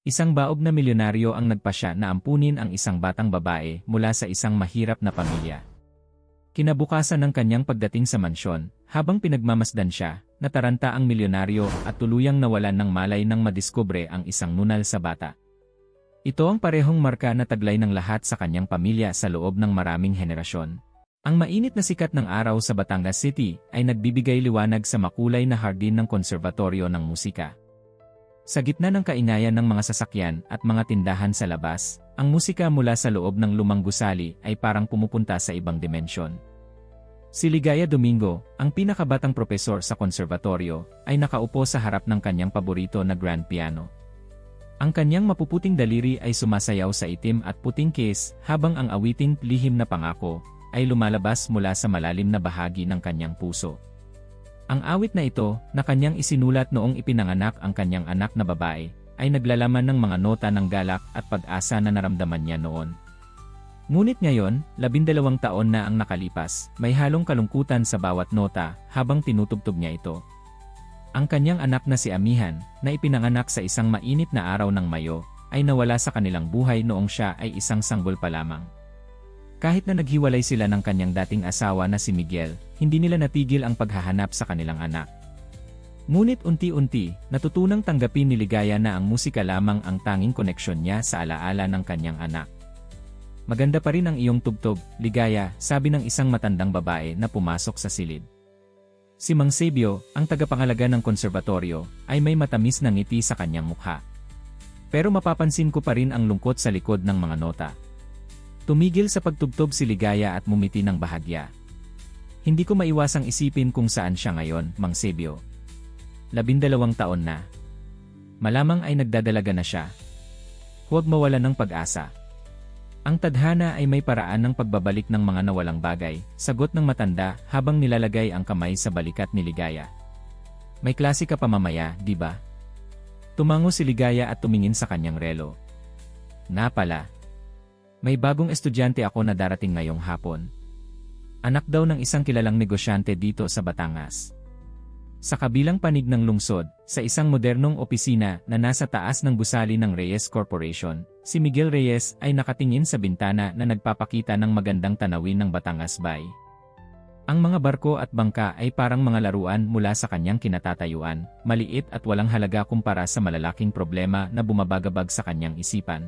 Isang baog na milyonaryo ang nagpasya na ampunin ang isang batang babae mula sa isang mahirap na pamilya. Kinabukasan ng kanyang pagdating sa mansyon, habang pinagmamasdan siya, nataranta ang milyonaryo at tuluyang nawalan ng malay nang madiskubre ang isang nunal sa bata. Ito ang parehong marka na taglay ng lahat sa kanyang pamilya sa loob ng maraming henerasyon. Ang mainit na sikat ng araw sa Batangas City ay nagbibigay liwanag sa makulay na hardin ng konserbatoryo ng musika. Sa gitna ng kaingayan ng mga sasakyan at mga tindahan sa labas, ang musika mula sa loob ng lumang gusali ay parang pumupunta sa ibang dimensyon. Si Ligaya Domingo, ang pinakabatang propesor sa konserbatoryo, ay nakaupo sa harap ng kanyang paborito na grand piano. Ang kanyang mapuputing daliri ay sumasayaw sa itim at puting case habang ang awiting Lihim na Pangako ay lumalabas mula sa malalim na bahagi ng kanyang puso. Ang awit na ito, na kanyang isinulat noong ipinanganak ang kanyang anak na babae, ay naglalaman ng mga nota ng galak at pag-asa na naramdaman niya noon. Ngunit ngayon, 12 taon na ang nakalipas, may halong kalungkutan sa bawat nota habang tinutugtog niya ito. Ang kanyang anak na si Amihan, na ipinanganak sa isang mainit na araw ng Mayo, ay nawala sa kanilang buhay noong siya ay isang sanggol pa lamang. Kahit na naghiwalay sila ng kanyang dating asawa na si Miguel, hindi nila natigil ang paghahanap sa kanilang anak. Ngunit unti-unti, natutunang tanggapin ni Ligaya na ang musika lamang ang tanging koneksyon niya sa alaala ng kanyang anak. Maganda pa rin ang iyong tugtog, Ligaya, sabi ng isang matandang babae na pumasok sa silid. Si Mang Sebio, ang tagapangalaga ng konserbatoryo, ay may matamis na ngiti sa kanyang mukha. Pero mapapansin ko pa rin ang lungkot sa likod ng mga nota. Tumigil sa pagtugtog si Ligaya at mumiti ng bahagya. Hindi ko maiwasang isipin kung saan siya ngayon, Mang Sebio. 12 taon na. Malamang ay nagdadalaga na siya. Huwag mawalan ng pag-asa. Ang tadhana ay may paraan ng pagbabalik ng mga nawalang bagay, sagot ng matanda habang nilalagay ang kamay sa balikat ni Ligaya. May klase ka pa mamaya, di ba? Tumango si Ligaya at tumingin sa kanyang relo. Na pala. May bagong estudyante ako na darating ngayong hapon. Anak daw ng isang kilalang negosyante dito sa Batangas. Sa kabilang panig ng lungsod, sa isang modernong opisina na nasa taas ng gusali ng Reyes Corporation, si Miguel Reyes ay nakatingin sa bintana na nagpapakita ng magandang tanawin ng Batangas Bay. Ang mga barko at bangka ay parang mga laruan mula sa kanyang kinatatayuan, maliit at walang halaga kumpara sa malalaking problema na bumabagabag sa kanyang isipan.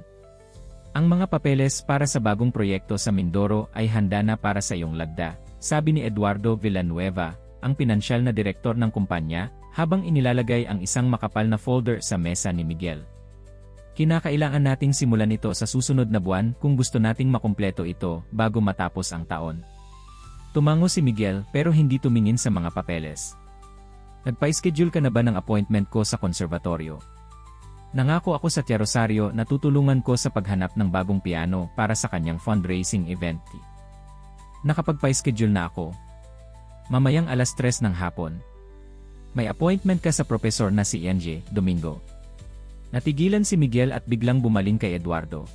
Ang mga papeles para sa bagong proyekto sa Mindoro ay handa na para sa iyong lagda, sabi ni Eduardo Villanueva, ang pinansyal na direktor ng kumpanya, habang inilalagay ang isang makapal na folder sa mesa ni Miguel. Kinakailangan nating simulan ito sa susunod na buwan kung gusto nating makumpleto ito bago matapos ang taon. Tumango si Miguel pero hindi tumingin sa mga papeles. Nagpa-schedule ka na ba ng appointment ko sa konserbatoryo? Nangako ako sa Tia Rosario na tutulungan ko sa paghanap ng bagong piano para sa kanyang fundraising event. Nakapagpa-schedule na ako. Mamayang 3:00 ng hapon. May appointment ka sa profesor na si NJ Domingo. Natigilan si Miguel at biglang bumaling kay Eduardo.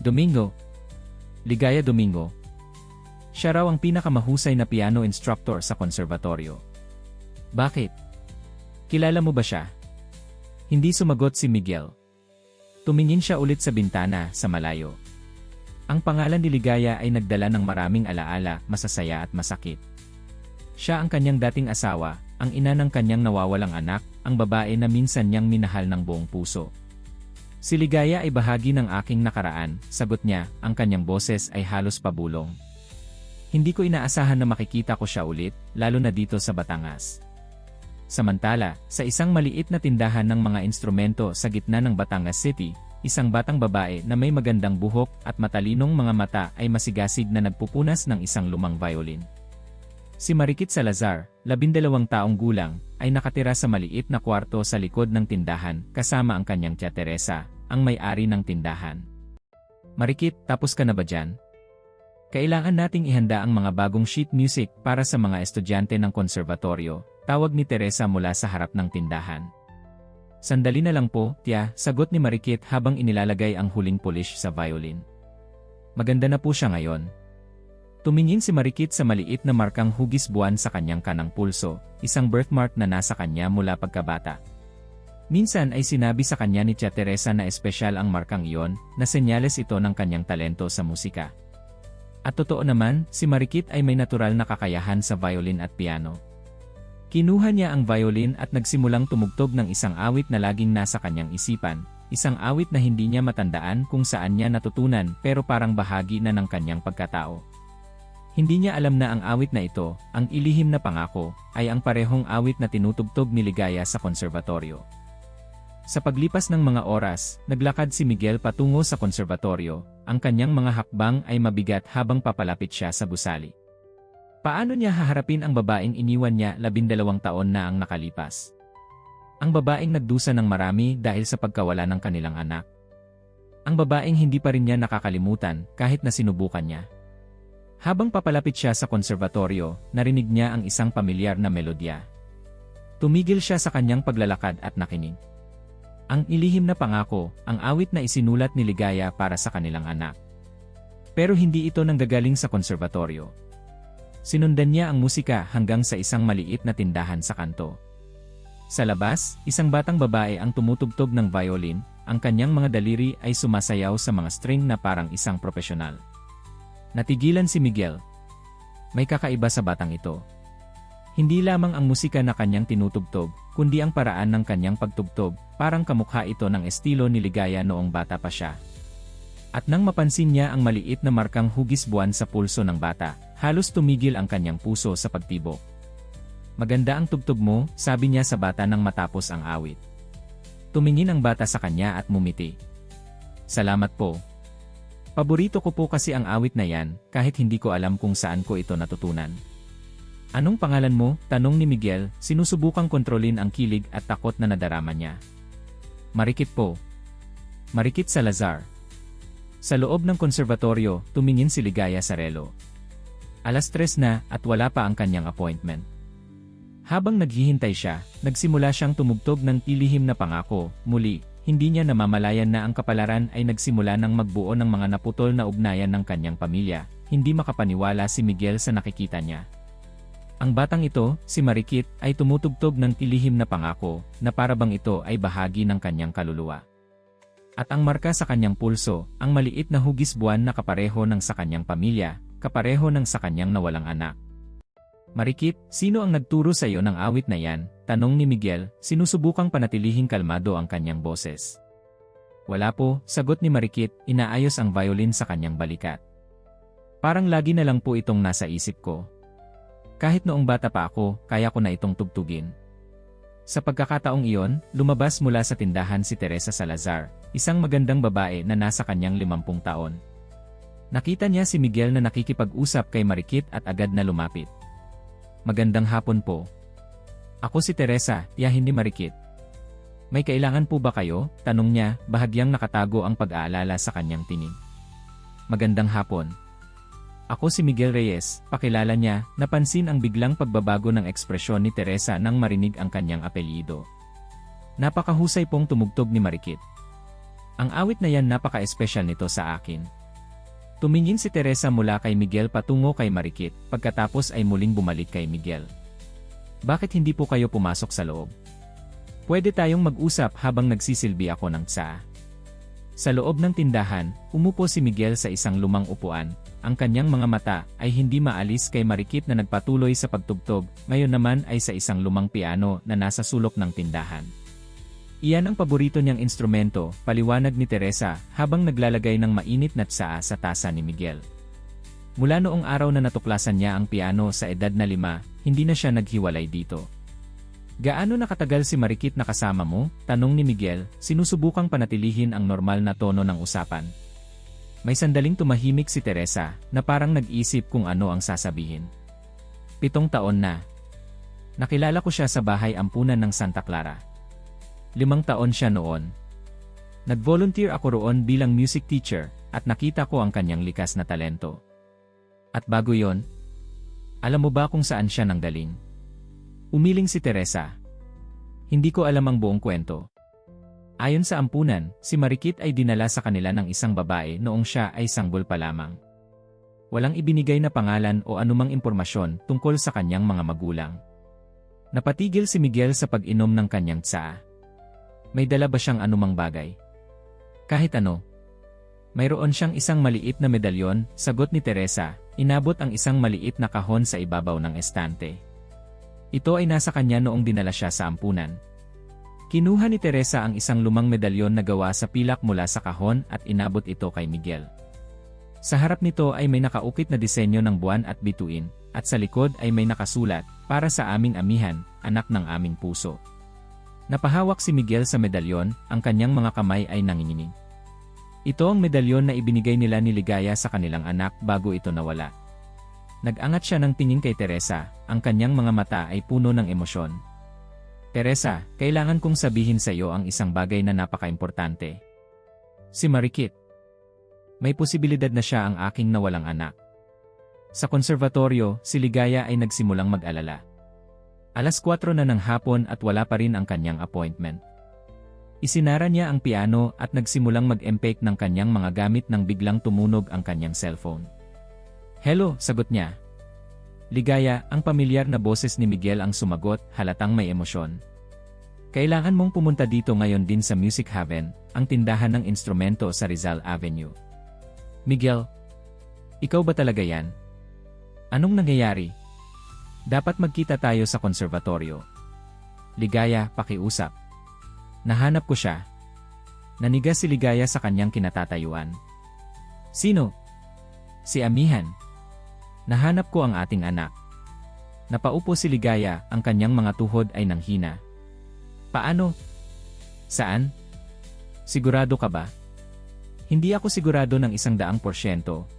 Domingo. Ligaya Domingo. Siya raw ang pinakamahusay na piano instructor sa konserbatoryo. Bakit? Kilala mo ba siya? Hindi sumagot si Miguel. Tumingin siya ulit sa bintana sa malayo. Ang pangalan ni Ligaya ay nagdala ng maraming alaala, masasaya at masakit. Siya ang kanyang dating asawa, ang ina ng kanyang nawawalang anak, ang babae na minsan niyang minahal ng buong puso. Si Ligaya ay bahagi ng aking nakaraan, sagot niya, ang kanyang boses ay halos pabulong. Hindi ko inaasahan na makikita ko siya ulit, lalo na dito sa Batangas. Samantala, sa isang maliit na tindahan ng mga instrumento sa gitna ng Batangas City, isang batang babae na may magandang buhok at matalinong mga mata ay masigasig na nagpupunas ng isang lumang violin. Si Marikit Salazar, 12 taong gulang, ay nakatira sa maliit na kwarto sa likod ng tindahan kasama ang kanyang Tia Teresa, ang may-ari ng tindahan. Marikit, tapos ka na ba dyan? Kailangan nating ihanda ang mga bagong sheet music para sa mga estudyante ng konserbatoryo, tawag ni Teresa mula sa harap ng tindahan. Sandali na lang po, Tia, sagot ni Marikit habang inilalagay ang huling polish sa violin. Maganda na po siya ngayon. Tumingin si Marikit sa maliit na markang hugis buwan sa kanyang kanang pulso, isang birthmark na nasa kanya mula pagkabata. Minsan ay sinabi sa kanya ni Tia Teresa na espesyal ang markang iyon, na senyales ito ng kanyang talento sa musika. At totoo naman, si Marikit ay may natural na kakayahan sa violin at piano. Kinuha niya ang violin at nagsimulang tumugtog ng isang awit na laging nasa kanyang isipan, isang awit na hindi niya matandaan kung saan niya natutunan pero parang bahagi na ng kanyang pagkatao. Hindi niya alam na ang awit na ito, ang Ilihim na Pangako, ay ang parehong awit na tinutugtog ni Ligaya sa konserbatoryo. Sa paglipas ng mga oras, naglakad si Miguel patungo sa konserbatoryo, ang kanyang mga hakbang ay mabigat habang papalapit siya sa gusali. Paano niya haharapin ang babaeng iniwan niya 12 taon na ang nakalipas? Ang babaeng nagdusa ng marami dahil sa pagkawala ng kanilang anak. Ang babaeng hindi pa rin niya nakakalimutan kahit na sinubukan niya. Habang papalapit siya sa konserbatoryo, narinig niya ang isang pamilyar na melodya. Tumigil siya sa kanyang paglalakad at nakinig. Ang Ilihim na Pangako, ang awit na isinulat ni Ligaya para sa kanilang anak. Pero hindi ito nanggagaling sa konserbatoryo. Sinundan niya ang musika hanggang sa isang maliit na tindahan sa kanto. Sa labas, isang batang babae ang tumutugtog ng violin, ang kanyang mga daliri ay sumasayaw sa mga string na parang isang profesional. Natigilan si Miguel. May kakaiba sa batang ito. Hindi lamang ang musika na kanyang tinutugtog, kundi ang paraan ng kanyang pagtugtog, parang kamukha ito ng estilo ni Ligaya noong bata pa siya. At nang mapansin niya ang maliit na markang hugis buwan sa pulso ng bata, halos tumigil ang kanyang puso sa pagtibok. Maganda ang tugtog mo, sabi niya sa bata nang matapos ang awit. Tumingin ang bata sa kanya at mumiti. Salamat po. Paborito ko po kasi ang awit na yan, kahit hindi ko alam kung saan ko ito natutunan. Anong pangalan mo? Tanong ni Miguel, sinusubukang kontrolin ang kilig at takot na nadarama niya. Marikit po. Marikit Salazar. Sa loob ng konserbatoryo, tumingin si Ligaya sa relo. 3:00 na at wala pa ang kanyang appointment. Habang naghihintay siya, nagsimula siyang tumugtog ng Ilihim na Pangako. Muli, hindi niya namamalayan na ang kapalaran ay nagsimula ng magbuo ng mga naputol na ugnayan ng kanyang pamilya. Hindi makapaniwala si Miguel sa nakikita niya. Ang batang ito, si Marikit, ay tumutugtog ng Ilihim na Pangako, na parabang ito ay bahagi ng kanyang kaluluwa. At ang marka sa kanyang pulso, ang maliit na hugis buwan na kapareho ng sa kanyang pamilya, kapareho ng sa kanyang nawalang anak. Marikit, sino ang nagturo sa iyo ng awit na yan? Tanong ni Miguel, sinusubukang panatilihing kalmado ang kanyang boses. Wala po, sagot ni Marikit, inaayos ang violin sa kanyang balikat. Parang lagi na lang po itong nasa isip ko. Kahit noong bata pa ako, kaya ko na itong tugtugin. Sa pagkakataong iyon, lumabas mula sa tindahan si Teresa Salazar, isang magandang babae na nasa kanyang 50 taon. Nakita niya si Miguel na nakikipag-usap kay Marikit at agad na lumapit. Magandang hapon po. Ako si Teresa, tiyahin ni Marikit. May kailangan po ba kayo? Tanong niya, bahagyang nakatago ang pag-aalala sa kanyang tinig. Magandang hapon. Ako si Miguel Reyes, pakilala niya, napansin ang biglang pagbabago ng ekspresyon ni Teresa nang marinig ang kanyang apelyido. Napakahusay pong tumugtog ni Marikit. Ang awit na yan napaka-espesyal nito sa akin. Tumingin si Teresa mula kay Miguel patungo kay Marikit, pagkatapos ay muling bumalik kay Miguel. Bakit hindi po kayo pumasok sa loob? Pwede tayong mag-usap habang nagsisilbi ako ng tsaa. Sa loob ng tindahan, umupo si Miguel sa isang lumang upuan. Ang kanyang mga mata ay hindi maalis kay Marikit na nagpatuloy sa pagtugtog, ngayon naman ay sa isang lumang piano na nasa sulok ng tindahan. Iyan ang paborito niyang instrumento, paliwanag ni Teresa habang naglalagay ng mainit na tsaa sa tasa ni Miguel. Mula noong araw na natuklasan niya ang piano sa edad na 5, hindi na siya naghiwalay dito. Gaano nakatagal si Marikit na kasama mo? Tanong ni Miguel, sinusubukang panatilihin ang normal na tono ng usapan. May sandaling tumahimik si Teresa, na parang nag-isip kung ano ang sasabihin. 7 taon na. Nakilala ko siya sa bahay ampunan ng Santa Clara. 5 taon siya noon. Nag-volunteer ako roon bilang music teacher, at nakita ko ang kanyang likas na talento. At bago yon, alam mo ba kung saan siya nanggaling? Umiling si Teresa. Hindi ko alam ang buong kwento. Ayon sa ampunan, si Marikit ay dinala sa kanila ng isang babae noong siya ay sanggol pa lamang. Walang ibinigay na pangalan o anumang impormasyon tungkol sa kanyang mga magulang. Napatigil si Miguel sa pag-inom ng kanyang tsaa. May dala ba siyang anumang bagay? Kahit ano. Mayroon siyang isang maliit na medalyon, sagot ni Teresa, inabot ang isang maliit na kahon sa ibabaw ng estante. Ito ay nasa kanya noong dinala siya sa ampunan. Kinuha ni Teresa ang isang lumang medalyon na gawa sa pilak mula sa kahon at inabot ito kay Miguel. Sa harap nito ay may nakaukit na disenyo ng buwan at bituin, at sa likod ay may nakasulat, para sa aming amihan, anak ng aming puso. Napahawak si Miguel sa medalyon, ang kanyang mga kamay ay nanginginig. Ito ang medalyon na ibinigay nila ni Ligaya sa kanilang anak bago ito nawala. Nag-angat siya ng tingin kay Teresa, ang kanyang mga mata ay puno ng emosyon. Teresa, kailangan kong sabihin sa iyo ang isang bagay na napaka-importante. Si Marikit. May posibilidad na siya ang aking nawalang anak. Sa konservatoryo, si Ligaya ay nagsimulang mag-alala. 4:00 na ng hapon at wala pa rin ang kanyang appointment. Isinara niya ang piano at nagsimulang mag-empake ng kanyang mga gamit nang biglang tumunog ang kanyang cellphone. Hello, sagot niya. Ligaya, ang pamilyar na boses ni Miguel ang sumagot, halatang may emosyon. Kailangan mong pumunta dito ngayon din sa Music Haven, ang tindahan ng instrumento sa Rizal Avenue. Miguel, ikaw ba talaga yan? Anong nangyayari? Dapat magkita tayo sa konservatoryo. Ligaya, pakiusap. Nahanap ko siya. Nanigas si Ligaya sa kanyang kinatatayuan. Sino? Si Amihan. Nahanap ko ang ating anak. Napaupo si Ligaya, ang kanyang mga tuhod ay nanghina. Paano? Saan? Sigurado ka ba? Hindi ako sigurado ng 100%,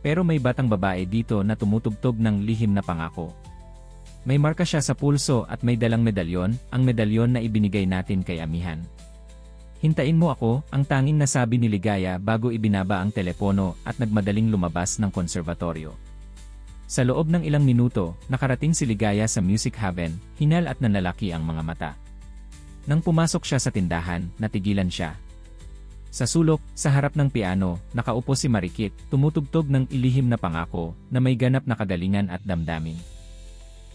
pero may batang babae dito na tumutugtog ng lihim na pangako. May marka siya sa pulso at may dalang medalyon, ang medalyon na ibinigay natin kay Amihan. Hintayin mo ako, ang tanging nasabi ni Ligaya bago ibinaba ang telepono at nagmadaling lumabas ng konservatoryo. Sa loob ng ilang minuto, nakarating si Ligaya sa Music Haven, hinal at nanlalaki ang mga mata. Nang pumasok siya sa tindahan, natigilan siya. Sa sulok, sa harap ng piano, nakaupo si Marikit, tumutugtog ng ilihim na pangako na may ganap na kagalingan at damdamin.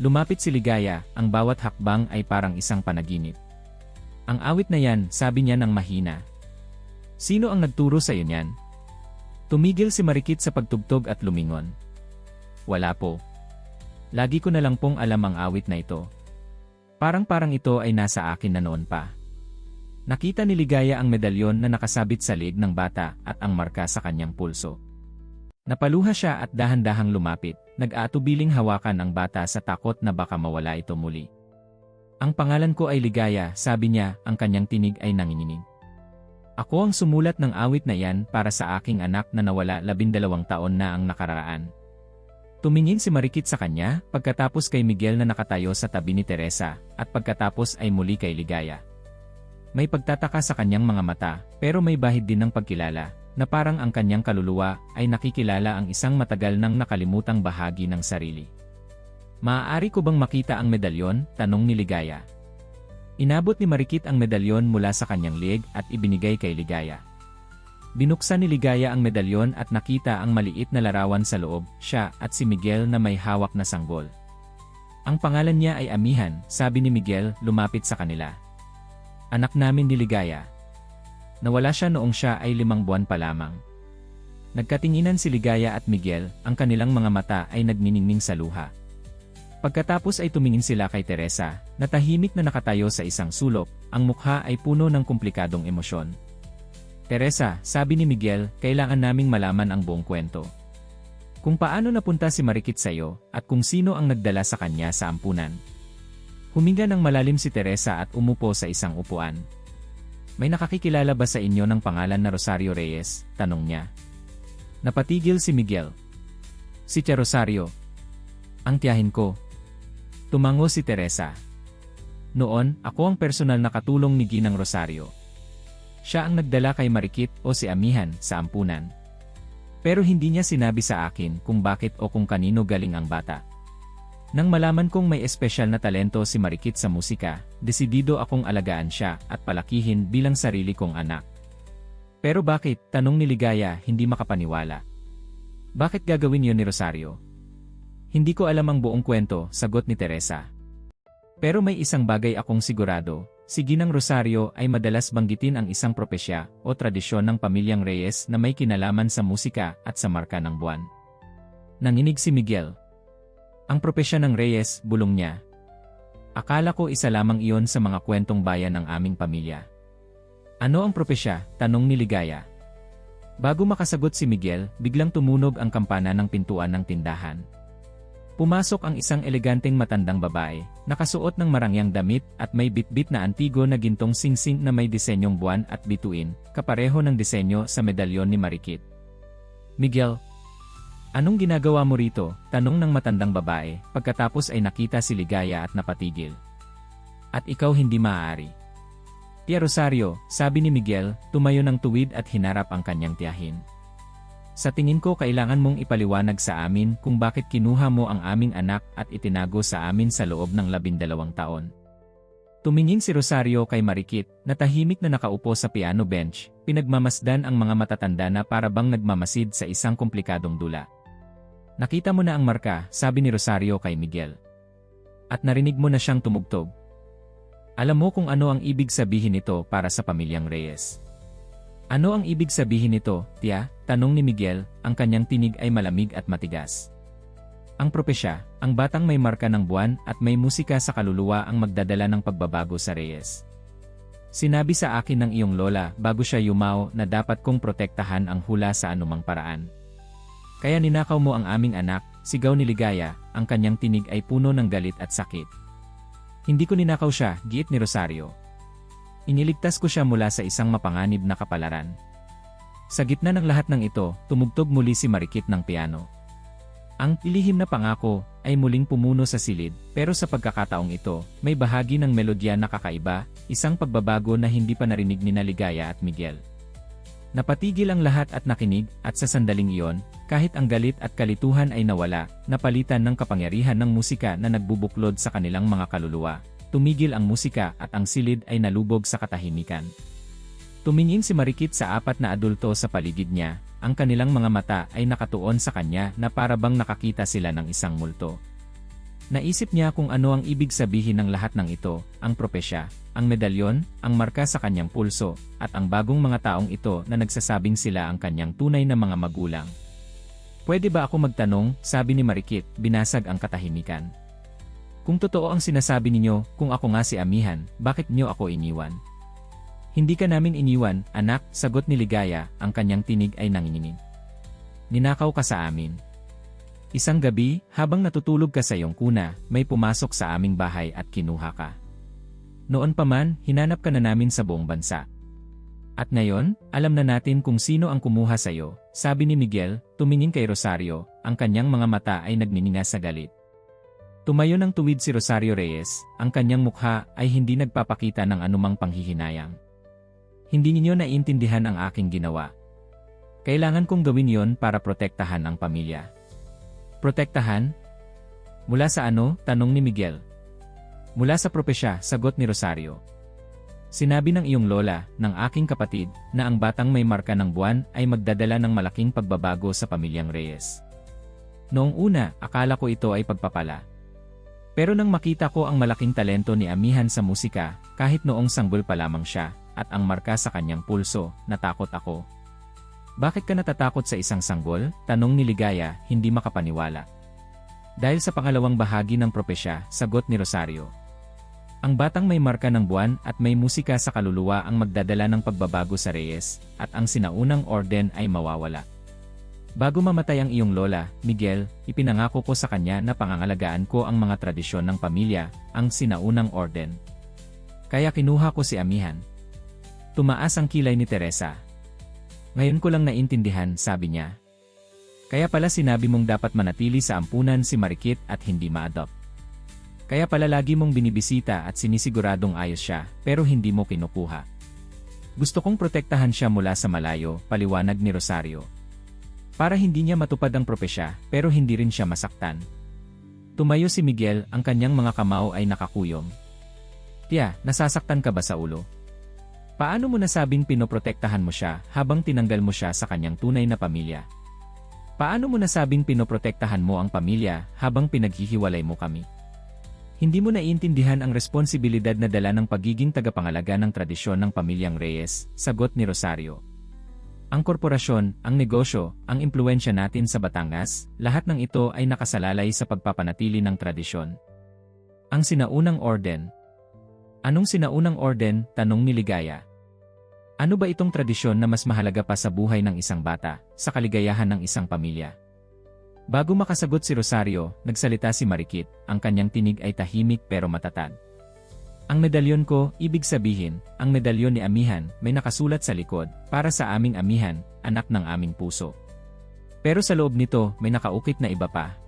Lumapit si Ligaya, ang bawat hakbang ay parang isang panaginip. Ang awit na yan, sabi niya ng mahina. Sino ang nagturo sa iyo niyan? Tumigil si Marikit sa pagtugtog at lumingon. Wala po. Lagi ko na lang pong alam ang awit na ito. Parang ito ay nasa akin na noon pa. Nakita ni Ligaya ang medalyon na nakasabit sa leeg ng bata at ang marka sa kanyang pulso. Napaluha siya at dahan-dahang lumapit, nag-aatubiling hawakan ang bata sa takot na baka mawala ito muli. Ang pangalan ko ay Ligaya, sabi niya, ang kanyang tinig ay nanginginig. Ako ang sumulat ng awit na yan para sa aking anak na nawala 12 taon na ang nakaraan. Tumingin si Marikit sa kanya, pagkatapos kay Miguel na nakatayo sa tabi ni Teresa, at pagkatapos ay muli kay Ligaya. May pagtataka sa kanyang mga mata, pero may bahid din ng pagkilala, na parang ang kanyang kaluluwa ay nakikilala ang isang matagal nang nakalimutang bahagi ng sarili. Maaari ko bang makita ang medalyon? Tanong ni Ligaya. Inabot ni Marikit ang medalyon mula sa kanyang leeg at ibinigay kay Ligaya. Binuksan ni Ligaya ang medalyon at nakita ang maliit na larawan sa loob, siya at si Miguel na may hawak na sanggol. Ang pangalan niya ay Amihan, sabi ni Miguel, lumapit sa kanila. Anak namin ni Ligaya. Nawala siya noong siya ay 5 buwan pa lamang. Nagkatinginan si Ligaya at Miguel, ang kanilang mga mata ay nagniningning sa luha. Pagkatapos ay tumingin sila kay Teresa, na tahimik na nakatayo sa isang sulok, ang mukha ay puno ng komplikadong emosyon. Teresa, sabi ni Miguel, kailangan naming malaman ang buong kwento. Kung paano napunta si Marikit sa iyo, at kung sino ang nagdala sa kanya sa ampunan. Huminga ng malalim si Teresa at umupo sa isang upuan. May nakakikilala ba sa inyo ng pangalan na Rosario Reyes? Tanong niya. Napatigil si Miguel. Si Tia Rosario. Ang tiyahin ko. Tumango si Teresa. Noon, ako ang personal na katulong ni Ginang Rosario. Siya ang nagdala kay Marikit o si Amihan sa ampunan. Pero hindi niya sinabi sa akin kung bakit o kung kanino galing ang bata. Nang malaman kong may espesyal na talento si Marikit sa musika, desidido akong alagaan siya at palakihin bilang sarili kong anak. Pero bakit? Tanong ni Ligaya, hindi makapaniwala. Bakit gagawin yun ni Rosario? Hindi ko alam ang buong kwento, sagot ni Teresa. Pero may isang bagay akong sigurado, Si Ginang Rosario ay madalas banggitin ang isang propesya o tradisyon ng pamilyang Reyes na may kinalaman sa musika at sa marka ng buwan. Nanginig si Miguel. Ang propesya ng Reyes, bulong niya. Akala ko isa lamang iyon sa mga kwentong bayan ng aming pamilya. Ano ang propesya? Tanong ni Ligaya. Bago makasagot si Miguel, biglang tumunog ang kampana ng pintuan ng tindahan. Pumasok ang isang eleganteng matandang babae, nakasuot ng marangyang damit at may bitbit na antigo na gintong singsing na may disenyong buwan at bituin, kapareho ng disenyo sa medalyon ni Marikit. Miguel, anong ginagawa mo rito? Tanong ng matandang babae, pagkatapos ay nakita si Ligaya at napatigil. At ikaw hindi maaari. Tia Rosario, sabi ni Miguel, tumayo ng tuwid at hinarap ang kanyang tiyahin. Sa tingin ko kailangan mong ipaliwanag sa amin kung bakit kinuha mo ang aming anak at itinago sa amin sa loob ng 12 taon. Tumingin si Rosario kay Marikit, na tahimik na nakaupo sa piano bench, pinagmamasdan ang mga matatanda na para bang nagmamasid sa isang komplikadong dula. Nakita mo na ang marka, sabi ni Rosario kay Miguel. At narinig mo na siyang tumugtog. Alam mo kung ano ang ibig sabihin nito para sa pamilyang Reyes. Ano ang ibig sabihin nito, tiya? Tanong ni Miguel, ang kanyang tinig ay malamig at matigas. Ang propesya, ang batang may marka ng buwan at may musika sa kaluluwa ang magdadala ng pagbabago sa Reyes. Sinabi sa akin ng iyong lola bago siya yumao na dapat kong protektahan ang hula sa anumang paraan. Kaya ninakaw mo ang aming anak, sigaw ni Ligaya, ang kanyang tinig ay puno ng galit at sakit. Hindi ko ninakaw siya, giit ni Rosario. Iniligtas ko siya mula sa isang mapanganib na kapalaran. Sa gitna ng lahat ng ito, tumugtog muli si Marikit ng piano. Ang ilihim na pangako ay muling pumuno sa silid, pero sa pagkakataong ito, may bahagi ng melodya na kakaiba, isang pagbabago na hindi pa narinig ni Ligaya at Miguel. Napatigil ang lahat at nakinig, at sa sandaling iyon, kahit ang galit at kalituhan ay nawala, napalitan ng kapangyarihan ng musika na nagbubuklod sa kanilang mga kaluluwa. Tumigil ang musika at ang silid ay nalubog sa katahimikan. Tumingin si Marikit sa 4 na adulto sa paligid niya, ang kanilang mga mata ay nakatuon sa kanya na para bang nakakita sila ng isang multo. Naisip niya kung ano ang ibig sabihin ng lahat ng ito, ang propesya, ang medalyon, ang marka sa kanyang pulso, at ang bagong mga taong ito na nagsasabing sila ang kanyang tunay na mga magulang. Pwede ba ako magtanong, sabi ni Marikit, binasag ang katahimikan. Kung totoo ang sinasabi ninyo, kung ako nga si Amihan, bakit niyo ako iniwan? Hindi ka namin iniwan, anak, sagot ni Ligaya, ang kanyang tinig ay nanginginig. Ninakaw ka sa amin. Isang gabi, habang natutulog ka sa iyong kuna, may pumasok sa aming bahay at kinuha ka. Noon pa man, hinanap ka na namin sa buong bansa. At ngayon, alam na natin kung sino ang kumuha sa iyo, sabi ni Miguel, tumingin kay Rosario, ang kanyang mga mata ay nagnininga sa galit. Tumayo ng tuwid si Rosario Reyes, ang kanyang mukha ay hindi nagpapakita ng anumang panghihinayang. Hindi ninyo naiintindihan ang aking ginawa. Kailangan kong gawin yon para protektahan ang pamilya. Protektahan? Mula sa ano? Tanong ni Miguel. Mula sa propesya, sagot ni Rosario. Sinabi ng iyong lola, ng aking kapatid, na ang batang may marka ng buwan ay magdadala ng malaking pagbabago sa pamilyang Reyes. Noong una, akala ko ito ay pagpapala. Pero nang makita ko ang malaking talento ni Amihan sa musika, kahit noong sanggol pa lamang siya, at ang marka sa kanyang pulso, natakot ako. Bakit ka natatakot sa isang sanggol? Tanong ni Ligaya, hindi makapaniwala. Dahil sa pangalawang bahagi ng propesya, sagot ni Rosario. Ang batang may marka ng buwan at may musika sa kaluluwa ang magdadala ng pagbabago sa Reyes, at ang sinaunang orden ay mawawala. Bago mamatay ang iyong lola, Miguel, ipinangako ko sa kanya na pangangalagaan ko ang mga tradisyon ng pamilya, ang sinaunang orden. Kaya kinuha ko si Amihan. Tumaas ang kilay ni Teresa. Ngayon ko lang naintindihan, sabi niya. Kaya pala sinabi mong dapat manatili sa ampunan si Marikit at hindi ma-adopt. Kaya pala lagi mong binibisita at sinisiguradong ayos siya, pero hindi mo kinukuha. Gusto kong protektahan siya mula sa malayo, paliwanag ni Rosario. Para hindi niya matupad ang propesya, pero hindi rin siya masaktan. Tumayo si Miguel, ang kanyang mga kamao ay nakakuyom. Tiya, nasasaktan ka ba sa ulo? Paano mo nasabing pinoprotektahan mo siya habang tinanggal mo siya sa kanyang tunay na pamilya? Paano mo nasabing pinoprotektahan mo ang pamilya habang pinaghihiwalay mo kami? Hindi mo naiintindihan ang responsibilidad na dala ng pagiging tagapangalaga ng tradisyon ng pamilyang Reyes, sagot ni Rosario. Ang korporasyon, ang negosyo, ang impluwensya natin sa Batangas, lahat ng ito ay nakasalalay sa pagpapanatili ng tradisyon. Ang sinaunang orden. Anong sinaunang orden? Tanong ni Ligaya. Ano ba itong tradisyon na mas mahalaga pa sa buhay ng isang bata, sa kaligayahan ng isang pamilya? Bago makasagot si Rosario, nagsalita si Marikit, ang kanyang tinig ay tahimik pero matatag. Ang medalyon ko, ibig sabihin, ang medalyon ni Amihan, may nakasulat sa likod, para sa aming Amihan, anak ng aming puso. Pero sa loob nito, may nakaukit na iba pa.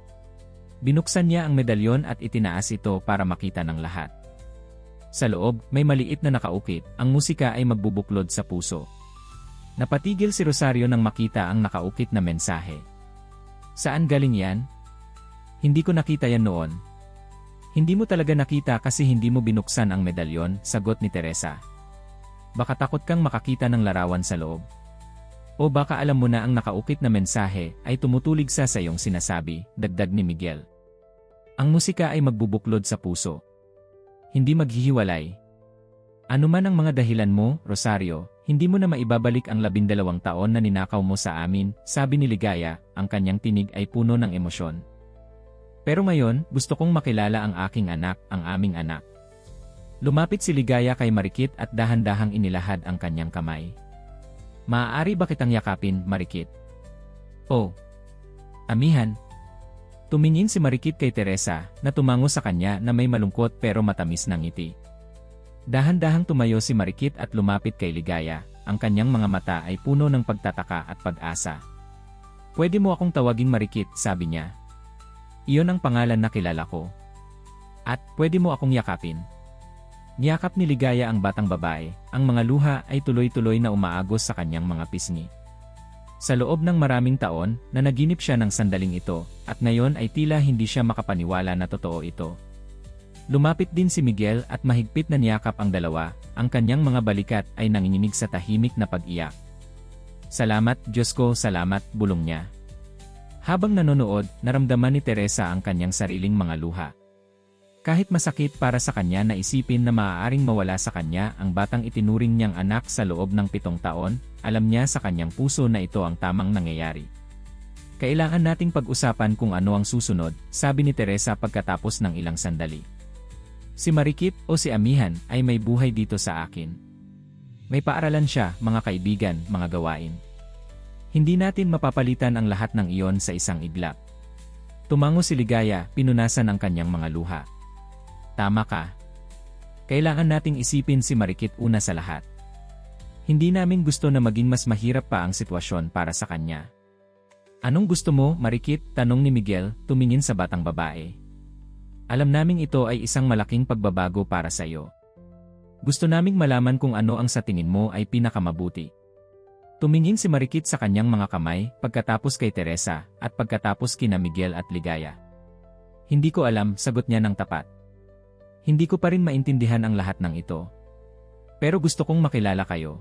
Binuksan niya ang medalyon at itinaas ito para makita ng lahat. Sa loob, may maliit na nakaukit, ang musika ay magbubuklod sa puso. Napatigil si Rosario nang makita ang nakaukit na mensahe. Saan galing yan? Hindi ko nakita yan noon. Hindi mo talaga nakita kasi hindi mo binuksan ang medalyon, sagot ni Teresa. Baka takot kang makakita ng larawan sa loob. O baka alam mo na ang nakaukit na mensahe ay tumutulig sa iyong sinasabi, dagdag ni Miguel. Ang musika ay magbubuklod sa puso. Hindi maghihiwalay. Ano man ang mga dahilan mo, Rosario, hindi mo na maibabalik ang 12 taon na ninakaw mo sa amin, sabi ni Ligaya, ang kanyang tinig ay puno ng emosyon. Pero ngayon, gusto kong makilala ang aking anak, ang aming anak. Lumapit si Ligaya kay Marikit at dahan-dahang inilahad ang kanyang kamay. Maaari ba kitang yakapin, Marikit? Oh. Amihan. Tumingin si Marikit kay Teresa, na tumango sa kanya na may malungkot pero matamis na ngiti. Dahan-dahang tumayo si Marikit at lumapit kay Ligaya, ang kanyang mga mata ay puno ng pagtataka at pag-asa. Pwede mo akong tawaging Marikit, sabi niya. Iyon ang pangalan na kilala ko. At pwede mo akong yakapin. Niyakap ni Ligaya ang batang babae, ang mga luha ay tuloy-tuloy na umaagos sa kanyang mga pisngi. Sa loob ng maraming taon, nanaginip siya ng sandaling ito, at ngayon ay tila hindi siya makapaniwala na totoo ito. Lumapit din si Miguel at mahigpit na niyakap ang dalawa, ang kanyang mga balikat ay nanginginig sa tahimik na pag-iyak. Salamat, Diyos ko, salamat, bulong niya. Habang nanonood, naramdaman ni Teresa ang kanyang sariling mga luha. Kahit masakit para sa kanya na isipin na maaaring mawala sa kanya ang batang itinuring niyang anak sa loob ng 7 taon, alam niya sa kanyang puso na ito ang tamang nangyayari. Kailangan nating pag-usapan kung ano ang susunod, sabi ni Teresa pagkatapos ng ilang sandali. Si Marikit o si Amihan ay may buhay dito sa akin. May paaralan siya, mga kaibigan, mga gawain. Hindi natin mapapalitan ang lahat ng iyon sa isang iglap. Tumango si Ligaya, pinunasan ang kanyang mga luha. Tama ka. Kailangan nating isipin si Marikit una sa lahat. Hindi namin gusto na maging mas mahirap pa ang sitwasyon para sa kanya. Anong gusto mo, Marikit? Tanong ni Miguel, tumingin sa batang babae. Alam naming ito ay isang malaking pagbabago para sa iyo. Gusto naming malaman kung ano ang sa tingin mo ay pinakamabuti. Tumingin si Marikit sa kanyang mga kamay, pagkatapos kay Teresa, at pagkatapos kina Miguel at Ligaya. Hindi ko alam, sagot niya ng tapat. Hindi ko pa rin maintindihan ang lahat ng ito. Pero gusto kong makilala kayo.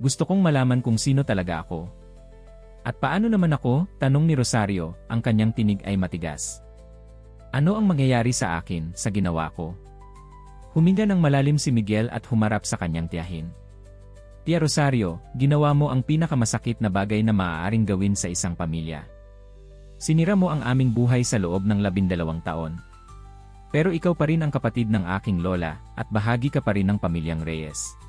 Gusto kong malaman kung sino talaga ako. At paano naman ako? Tanong ni Rosario, ang kanyang tinig ay matigas. Ano ang mangyayari sa akin, sa ginawa ko? Huminga ng malalim si Miguel at humarap sa kanyang tiyahin. Tia Rosario, ginawa mo ang pinakamasakit na bagay na maaaring gawin sa isang pamilya. Sinira mo ang aming buhay sa loob ng 12 taon. Pero ikaw pa rin ang kapatid ng aking lola, at bahagi ka pa rin ng pamilyang Reyes.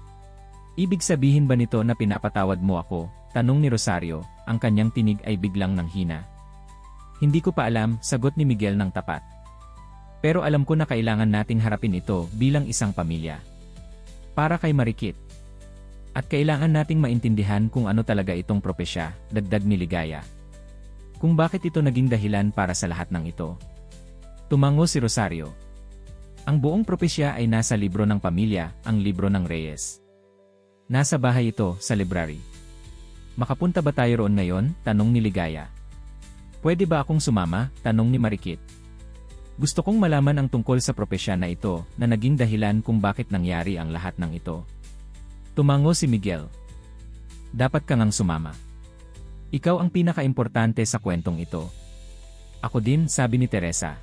Ibig sabihin ba nito na pinapatawad mo ako? Tanong ni Rosario, ang kanyang tinig ay biglang nanghina. Hindi ko pa alam, sagot ni Miguel ng tapat. Pero alam ko na kailangan nating harapin ito bilang isang pamilya. Para kay Marikit. At kailangan nating maintindihan kung ano talaga itong propesya, dagdag ni Ligaya. Kung bakit ito naging dahilan para sa lahat ng ito. Tumango si Rosario. Ang buong propesya ay nasa libro ng pamilya, ang libro ng Reyes. Nasa bahay ito, sa library. Makapunta ba tayo roon ngayon? Tanong ni Ligaya. Pwede ba akong sumama? Tanong ni Marikit. Gusto kong malaman ang tungkol sa propesya na ito na naging dahilan kung bakit nangyari ang lahat ng ito. Tumango si Miguel. Dapat kang ngang sumama. Ikaw ang pinaka-importante sa kwentong ito. Ako din, sabi ni Teresa.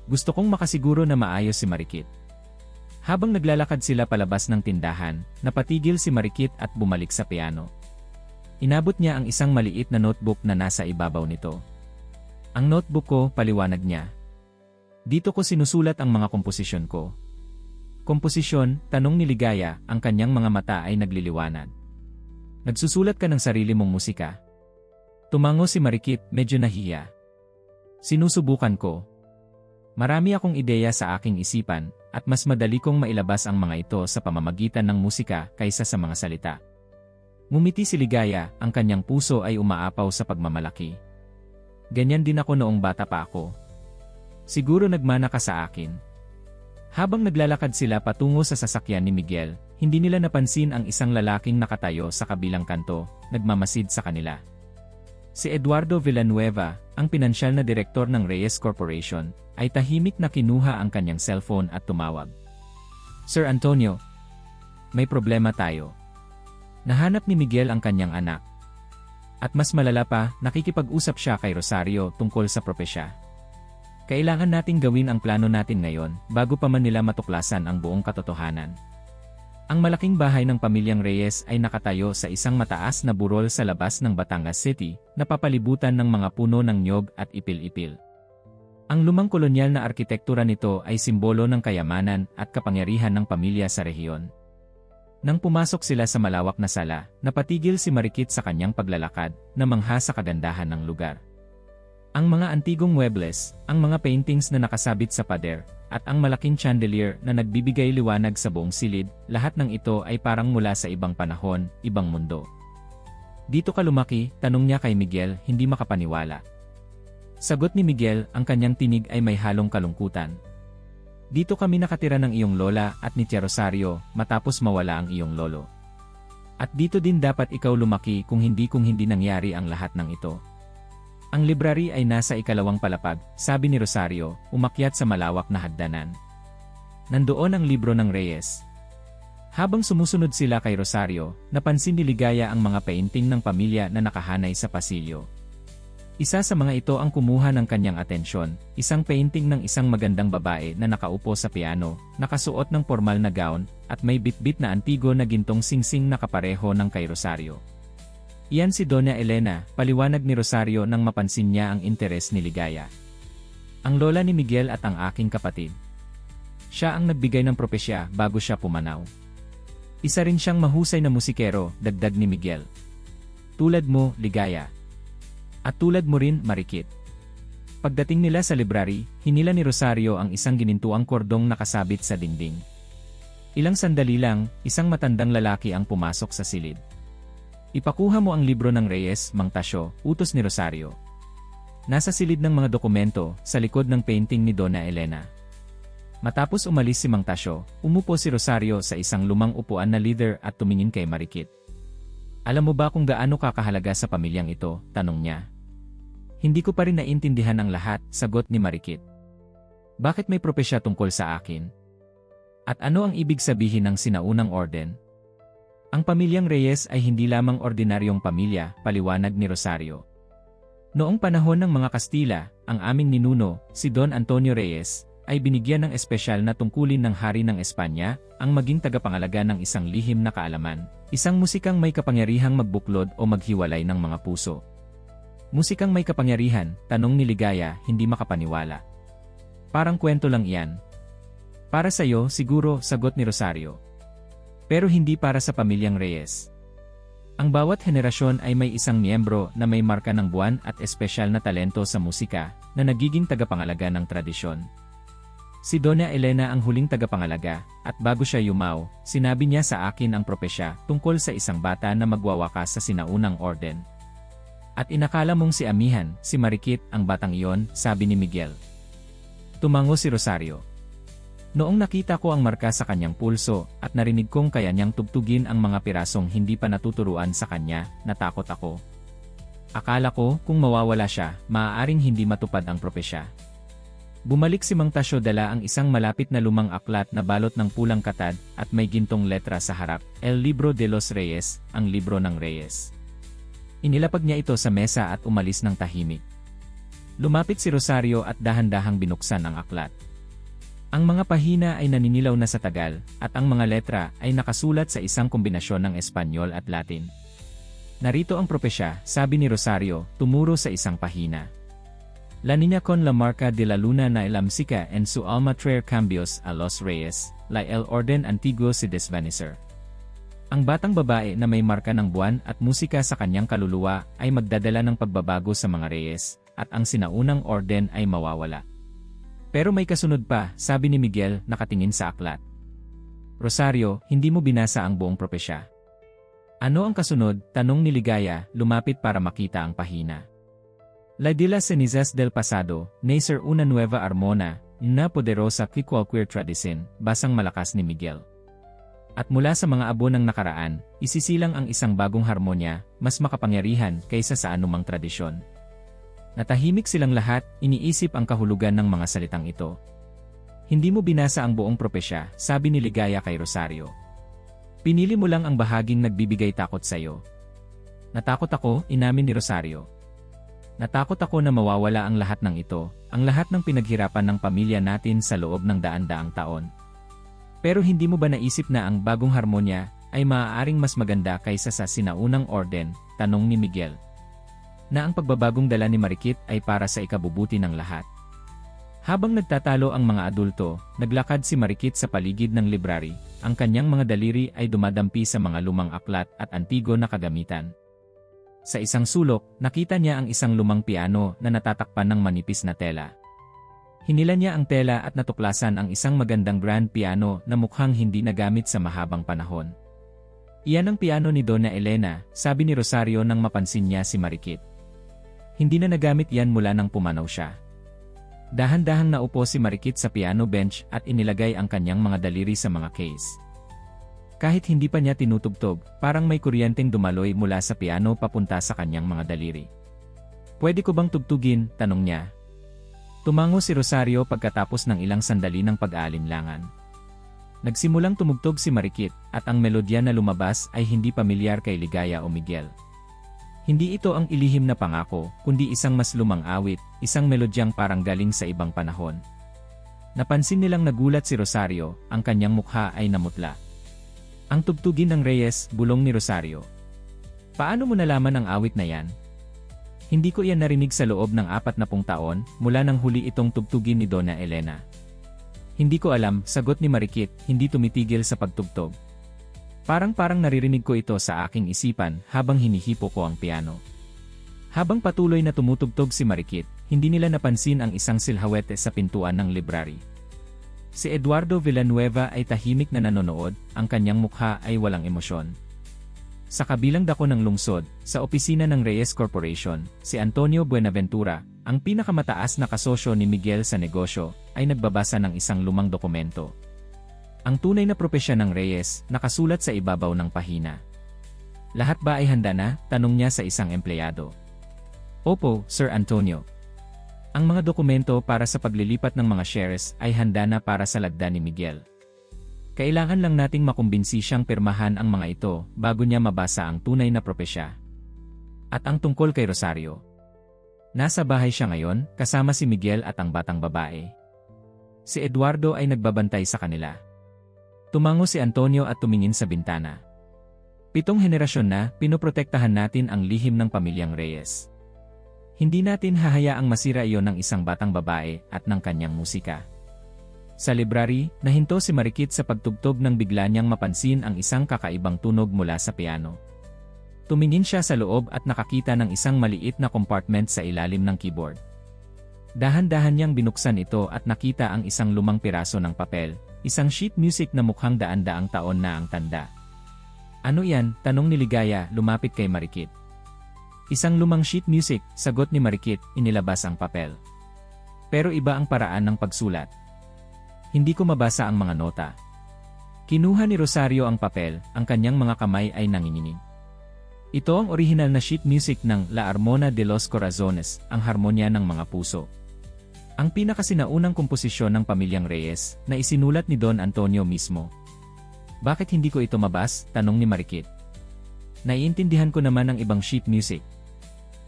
Gusto kong makasiguro na maayos si Marikit. Habang naglalakad sila palabas ng tindahan, napatigil si Marikit at bumalik sa piano. Inabot niya ang isang maliit na notebook na nasa ibabaw nito. Ang notebook ko, paliwanag niya. Dito ko sinusulat ang mga komposisyon ko. Komposisyon, tanong ni Ligaya, ang kanyang mga mata ay nagliliwanag. Nagsusulat ka ng sarili mong musika? Tumango si Marikit, medyo nahiya. Sinusubukan ko. Marami akong ideya sa aking isipan, at mas madali kong mailabas ang mga ito sa pamamagitan ng musika kaysa sa mga salita. Ngumiti si Ligaya, ang kanyang puso ay umaapaw sa pagmamalaki. Ganyan din ako noong bata pa ako. Siguro nagmana ka sa akin. Habang naglalakad sila patungo sa sasakyan ni Miguel, hindi nila napansin ang isang lalaking nakatayo sa kabilang kanto, nagmamasid sa kanila. Si Eduardo Villanueva, ang pinansyal na direktor ng Reyes Corporation, ay tahimik na kinuha ang kanyang cellphone at tumawag. Sir Antonio, may problema tayo. Nahanap ni Miguel ang kanyang anak. At mas malala pa, nakikipag-usap siya kay Rosario tungkol sa propesya. Kailangan nating gawin ang plano natin ngayon, bago pa man nila matuklasan ang buong katotohanan. Ang malaking bahay ng pamilyang Reyes ay nakatayo sa isang mataas na burol sa labas ng Batangas City, napapalibutan ng mga puno ng niyog at ipil-ipil. Ang lumang kolonyal na arkitektura nito ay simbolo ng kayamanan at kapangyarihan ng pamilya sa rehiyon. Nang pumasok sila sa malawak na sala, napatigil si Marikit sa kanyang paglalakad, na mangha sa kagandahan ng lugar. Ang mga antigong muebles, ang mga paintings na nakasabit sa pader, at ang malaking chandelier na nagbibigay liwanag sa buong silid, lahat ng ito ay parang mula sa ibang panahon, ibang mundo. Dito ka lumaki, tanong niya kay Miguel, hindi makapaniwala. Sagot ni Miguel, ang kanyang tinig ay may halong kalungkutan. Dito kami nakatira ng iyong lola at ni Tia Rosario, matapos mawala ang iyong lolo. At dito din dapat ikaw lumaki kung hindi nangyari ang lahat ng ito. Ang library ay nasa ikalawang palapag, sabi ni Rosario, umakyat sa malawak na hagdanan. Nandoon ang libro ng Reyes. Habang sumusunod sila kay Rosario, napansin ni Ligaya ang mga painting ng pamilya na nakahanay sa pasilyo. Isa sa mga ito ang kumuha ng kanyang atensyon, isang painting ng isang magandang babae na nakaupo sa piano, nakasuot ng formal na gown, at may bitbit na antigo na gintong singsing na kapareho ng kay Rosario. Iyan si Doña Elena, paliwanag ni Rosario nang mapansin niya ang interes ni Ligaya. Ang lola ni Miguel at ang aking kapatid. Siya ang nagbigay ng propesya bago siya pumanaw. Isa rin siyang mahusay na musikero, dagdag ni Miguel. Tulad mo, Ligaya. At tulad mo rin, Marikit. Pagdating nila sa library, hinila ni Rosario ang isang ginintuang kordong nakasabit sa dingding. Ilang sandali lang, isang matandang lalaki ang pumasok sa silid. Ipakuha mo ang libro ng Reyes, Mang Tasyo, utos ni Rosario. Nasa silid ng mga dokumento, sa likod ng painting ni Donna Elena. Matapos umalis si Mang Tasyo, umupo si Rosario sa isang lumang upuan na leather at tumingin kay Marikit. Alam mo ba kung gaano kakahalaga sa pamilyang ito? Tanong niya. Hindi ko pa rin naintindihan ang lahat, sagot ni Marikit. Bakit may propesya tungkol sa akin? At ano ang ibig sabihin ng sinaunang orden? Ang pamilyang Reyes ay hindi lamang ordinaryong pamilya, paliwanag ni Rosario. Noong panahon ng mga Kastila, ang aming ninuno, si Don Antonio Reyes, ay binigyan ng espesyal na tungkulin ng hari ng Espanya, ang maging tagapangalaga ng isang lihim na kaalaman, isang musikang may kapangyarihang magbuklod o maghiwalay ng mga puso. Musikang may kapangyarihan, tanong ni Ligaya, hindi makapaniwala. Parang kwento lang iyan. Para sa'yo, siguro, sagot ni Rosario. Pero hindi para sa pamilyang Reyes. Ang bawat henerasyon ay may isang miyembro na may marka ng buwan at espesyal na talento sa musika na nagiging tagapangalaga ng tradisyon. Si Donna Elena ang huling tagapangalaga, at bago siya yumaw, sinabi niya sa akin ang propesya tungkol sa isang bata na magwawakas sa sinaunang orden. At inakala mong si Amihan, si Marikit, ang batang iyon, sabi ni Miguel. Tumango si Rosario. Noong nakita ko ang marka sa kanyang pulso, at narinig kong kaya niyang tugtugin ang mga pirasong hindi pa natuturuan sa kanya, natakot ako. Akala ko, kung mawawala siya, maaaring hindi matupad ang propesya. Bumalik si Mang Tasyo, dala ang isang malapit na lumang aklat na balot ng pulang katad, at may gintong letra sa harap, El Libro de los Reyes, ang libro ng Reyes. Inilapag niya ito sa mesa at umalis ng tahimik. Lumapit si Rosario at dahan-dahang binuksan ang aklat. Ang mga pahina ay naninilaw na sa tagal, at ang mga letra ay nakasulat sa isang kombinasyon ng Espanyol at Latin. Narito ang propesya, sabi ni Rosario, tumuro sa isang pahina. La niña con la marca de la luna na el amsica en su alma traer cambios a los reyes, la el orden antiguo se desvanecer. Ang batang babae na may marka ng buwan at musika sa kanyang kaluluwa ay magdadala ng pagbabago sa mga reyes, at ang sinaunang orden ay mawawala. Pero may kasunod pa, sabi ni Miguel, nakatingin sa aklat. Rosario, hindi mo binasa ang buong propesya. Ano ang kasunod? Tanong ni Ligaya, lumapit para makita ang pahina. La de las cenizas del pasado, nacer una nueva armona, na poderosa que cualquier tradición, basang malakas ni Miguel. At mula sa mga abo ng nakaraan, isisilang ang isang bagong harmonya, mas makapangyarihan kaysa sa anumang tradisyon. Natahimik silang lahat, iniisip ang kahulugan ng mga salitang ito. Hindi mo binasa ang buong propesya, sabi ni Ligaya kay Rosario. Pinili mo lang ang bahaging nagbibigay takot sa iyo. Natakot ako, inamin ni Rosario. Natakot ako na mawawala ang lahat ng ito, ang lahat ng pinaghirapan ng pamilya natin sa loob ng daan-daang taon. Pero hindi mo ba naisip na ang bagong harmonya ay maaaring mas maganda kaysa sa sinaunang orden? Tanong ni Miguel. Na ang pagbabagong dala ni Marikit ay para sa ikabubuti ng lahat. Habang nagtatalo ang mga adulto, naglakad si Marikit sa paligid ng library, ang kanyang mga daliri ay dumadampi sa mga lumang aklat at antigo na kagamitan. Sa isang sulok, nakita niya ang isang lumang piano na natatakpan ng manipis na tela. Hinila niya ang tela at natuklasan ang isang magandang grand piano na mukhang hindi nagamit sa mahabang panahon. Iyan ang piano ni Donna Elena, sabi ni Rosario nang mapansin niya si Marikit. Hindi na nagamit yan mula nang pumanaw siya. Dahan-dahang naupo si Marikit sa piano bench at inilagay ang kanyang mga daliri sa mga case. Kahit hindi pa niya tinutugtog, parang may kuryenteng dumaloy mula sa piano papunta sa kanyang mga daliri. Pwede ko bang tugtugin? Tanong niya. Tumango si Rosario pagkatapos ng ilang sandali ng pag-aalinlangan. Nagsimulang tumugtog si Marikit at ang melodya na lumabas ay hindi pamilyar kay Ligaya o Miguel. Hindi ito ang ilihim na pangako, kundi isang mas lumang awit, isang melodyang parang galing sa ibang panahon. Napansin nilang nagulat si Rosario, ang kanyang mukha ay namutla. Ang tugtugin ng Reyes, bulong ni Rosario. Paano mo nalaman ang awit na yan? Hindi ko iyan narinig sa loob ng 40 taon, mula nang huli itong tugtugin ni Donna Elena. Hindi ko alam, sagot ni Marikit, hindi tumitigil sa pagtugtog. Parang naririnig ko ito sa aking isipan habang hinihipo ko ang piano. Habang patuloy na tumutugtog si Marikit, hindi nila napansin ang isang silhawete sa pintuan ng library. Si Eduardo Villanueva ay tahimik na nanonood, ang kanyang mukha ay walang emosyon. Sa kabilang dako ng lungsod, sa opisina ng Reyes Corporation, si Antonio Buenaventura, ang pinakamataas na kasosyo ni Miguel sa negosyo, ay nagbabasa ng isang lumang dokumento. Ang tunay na propesya ng Reyes, nakasulat sa ibabaw ng pahina. Lahat ba ay handa na? Tanong niya sa isang empleyado. Opo, Sir Antonio. Ang mga dokumento para sa paglilipat ng mga shares ay handa na para sa lagda ni Miguel. Kailangan lang nating makumbinsi siyang pirmahan ang mga ito bago niya mabasa ang tunay na propesya. At ang tungkol kay Rosario. Nasa bahay siya ngayon, kasama si Miguel at ang batang babae. Si Eduardo ay nagbabantay sa kanila. Tumango si Antonio at tumingin sa bintana. 7 henerasyon na, pinoprotektahan natin ang lihim ng pamilyang Reyes. Hindi natin hahayaang masira iyon ng isang batang babae at ng kanyang musika. Sa library, nahinto si Marikit sa pagtugtog nang bigla niyang mapansin ang isang kakaibang tunog mula sa piano. Tumingin siya sa loob at nakakita ng isang maliit na compartment sa ilalim ng keyboard. Dahan-dahan niyang binuksan ito at nakita ang isang lumang piraso ng papel, isang sheet music na mukhang daan-daang taon na ang tanda. Ano yan? Tanong ni Ligaya, lumapit kay Marikit. Isang lumang sheet music, sagot ni Marikit, inilabas ang papel. Pero iba ang paraan ng pagsulat. Hindi ko mabasa ang mga nota. Kinuha ni Rosario ang papel, ang kanyang mga kamay ay nanginginig. Ito ang orihinal na sheet music ng La Armona de los Corazones, ang harmonya ng mga puso. Ang pinakasinaunang komposisyon ng pamilyang Reyes, na isinulat ni Don Antonio mismo. Bakit hindi ko ito mabas? Tanong ni Marikit. Naiintindihan ko naman ang ibang sheet music.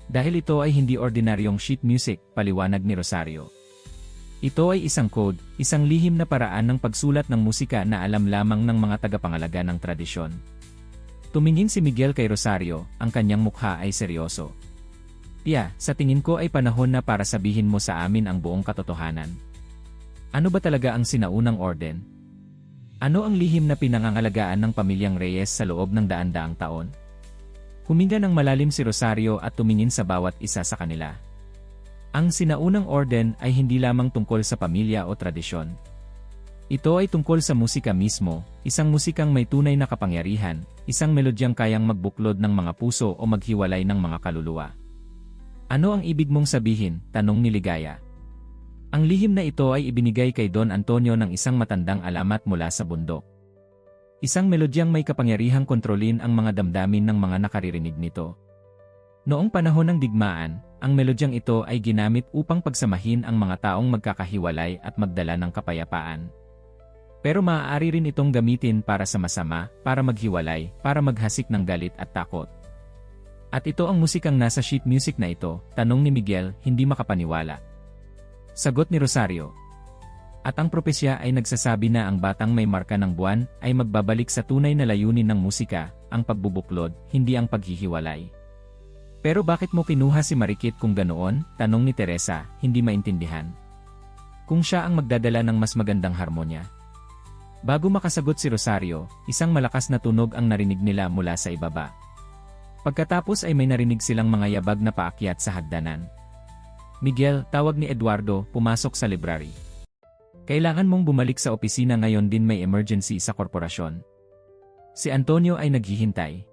Dahil ito ay hindi ordinaryong sheet music, paliwanag ni Rosario. Ito ay isang code, isang lihim na paraan ng pagsulat ng musika na alam lamang ng mga tagapangalaga ng tradisyon. Tumingin si Miguel kay Rosario, ang kanyang mukha ay seryoso. Tia, sa tingin ko ay panahon na para sabihin mo sa amin ang buong katotohanan. Ano ba talaga ang sinaunang orden? Ano ang lihim na pinangangalagaan ng pamilyang Reyes sa loob ng daan-daang taon? Huminga ng malalim si Rosario at tumingin sa bawat isa sa kanila. Ang sinaunang orden ay hindi lamang tungkol sa pamilya o tradisyon. Ito ay tungkol sa musika mismo, isang musikang may tunay na kapangyarihan, isang melodyang kayang magbuklod ng mga puso o maghiwalay ng mga kaluluwa. Ano ang ibig mong sabihin? Tanong ni Ligaya. Ang lihim na ito ay ibinigay kay Don Antonio ng isang matandang alamat mula sa bundok. Isang melodyang may kapangyarihang kontrolin ang mga damdamin ng mga nakaririnig nito. Noong panahon ng digmaan, ang melodyang ito ay ginamit upang pagsamahin ang mga taong magkakahiwalay at magdala ng kapayapaan. Pero maaari rin itong gamitin para sa masama, para maghiwalay, para maghasik ng galit at takot. At ito ang musikang nasa sheet music na ito, tanong ni Miguel, hindi makapaniwala. Sagot ni Rosario. At ang propesya ay nagsasabi na ang batang may marka ng buwan ay magbabalik sa tunay na layunin ng musika, ang pagbubuklod, hindi ang paghihiwalay. Pero bakit mo kinuha si Marikit kung ganoon? Tanong ni Teresa, hindi maintindihan. Kung siya ang magdadala ng mas magandang harmonya. Bago makasagot si Rosario, isang malakas na tunog ang narinig nila mula sa ibaba. Pagkatapos ay may narinig silang mga yabag na paakyat sa hagdanan. Miguel, tawag ni Eduardo, pumasok sa library. Kailangan mong bumalik sa opisina ngayon, din may emergency sa korporasyon. Si Antonio ay naghihintay.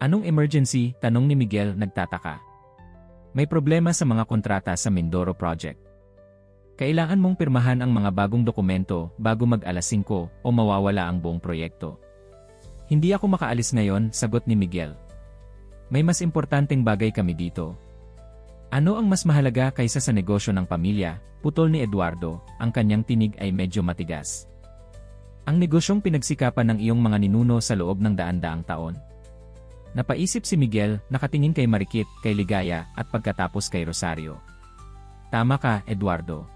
Anong emergency? Tanong ni Miguel, nagtataka. May problema sa mga kontrata sa Mindoro Project. Kailangan mong pirmahan ang mga bagong dokumento bago mag-alas 5 o mawawala ang buong proyekto. Hindi ako makaalis ngayon, sagot ni Miguel. May mas importanteng bagay kami dito. Ano ang mas mahalaga kaysa sa negosyo ng pamilya? Putol ni Eduardo, ang kanyang tinig ay medyo matigas. Ang negosyong pinagsikapan ng iyong mga ninuno sa loob ng daan-daang taon. Napaisip si Miguel, nakatingin kay Marikit, kay Ligaya, at pagkatapos kay Rosario. Tama ka, Eduardo.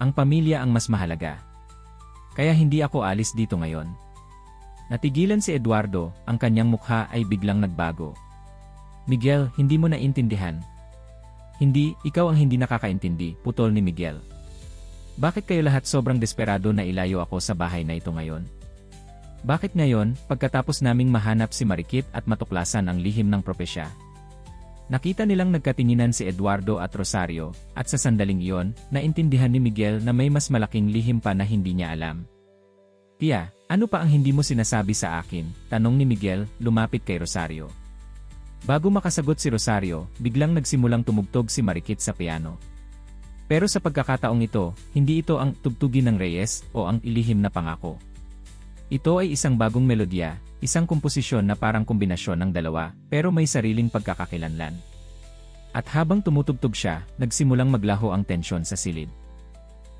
Ang pamilya ang mas mahalaga. Kaya hindi ako alis dito ngayon. Natigilan si Eduardo, ang kanyang mukha ay biglang nagbago. Miguel, hindi mo naintindihan. Hindi, ikaw ang hindi nakakaintindi, putol ni Miguel. Bakit kayo lahat sobrang desperado na ilayo ako sa bahay na ito ngayon? Bakit ngayon, pagkatapos naming mahanap si Marikit at matuklasan ang lihim ng propesya? Nakita nilang nagkatinginan si Eduardo at Rosario, at sa sandaling iyon, naintindihan ni Miguel na may mas malaking lihim pa na hindi niya alam. Tia, ano pa ang hindi mo sinasabi sa akin? Tanong ni Miguel, lumapit kay Rosario. Bago makasagot si Rosario, biglang nagsimulang tumugtog si Marikit sa piano. Pero sa pagkakataong ito, hindi ito ang tugtugin ng Reyes o ang ilihim na pangako. Ito ay isang bagong melodya, isang komposisyon na parang kombinasyon ng dalawa, pero may sariling pagkakakilanlan. At habang tumutugtog siya, nagsimulang maglaho ang tensyon sa silid.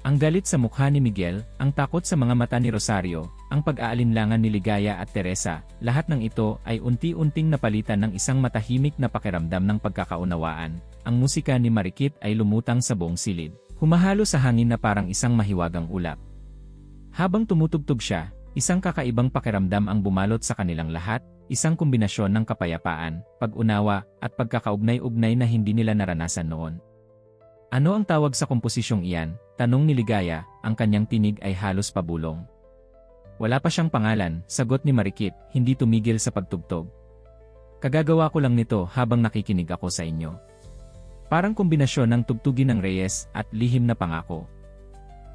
Ang galit sa mukha ni Miguel, ang takot sa mga mata ni Rosario, ang pag-aalinlangan ni Ligaya at Teresa, lahat ng ito ay unti-unting napalitan ng isang matahimik na pakiramdam ng pagkakaunawaan. Ang musika ni Marikit ay lumutang sa buong silid, humahalo sa hangin na parang isang mahiwagang ulap. Habang tumutugtog siya, isang kakaibang pakiramdam ang bumalot sa kanilang lahat, isang kombinasyon ng kapayapaan, pag-unawa, at pagkakaugnay-ugnay na hindi nila naranasan noon. Ano ang tawag sa komposisyong iyan? Tanong ni Ligaya, ang kanyang tinig ay halos pabulong. Wala pa siyang pangalan, sagot ni Marikit, hindi tumigil sa pagtugtog. Kagagawa ko lang nito habang nakikinig ako sa inyo. Parang kombinasyon ng tugtugin ng Reyes at lihim na pangako.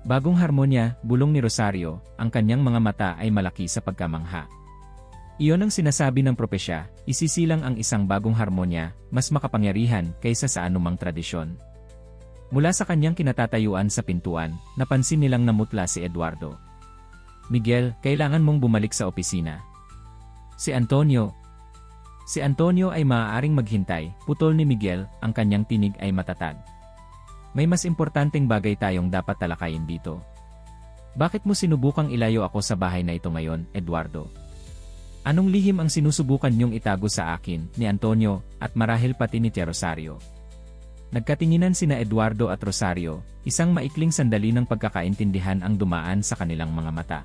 Bagong harmonya, bulong ni Rosario, ang kanyang mga mata ay malaki sa pagkamangha. Iyon ang sinasabi ng propesya, isisilang ang isang bagong harmonya, mas makapangyarihan kaysa sa anumang tradisyon. Mula sa kanyang kinatatayuan sa pintuan, napansin nilang namutla si Eduardo. Miguel, kailangan mong bumalik sa opisina. Si Antonio ay maaaring maghintay, putol ni Miguel, ang kanyang tinig ay matatag. May mas importanteng bagay tayong dapat talakayin dito. Bakit mo sinubukang ilayo ako sa bahay na ito ngayon, Eduardo? Anong lihim ang sinusubukan niyong itago sa akin, ni Antonio, at marahil pati ni Tia Rosario? Nagkatinginan sina Eduardo at Rosario, isang maikling sandali ng pagkakaintindihan ang dumaan sa kanilang mga mata.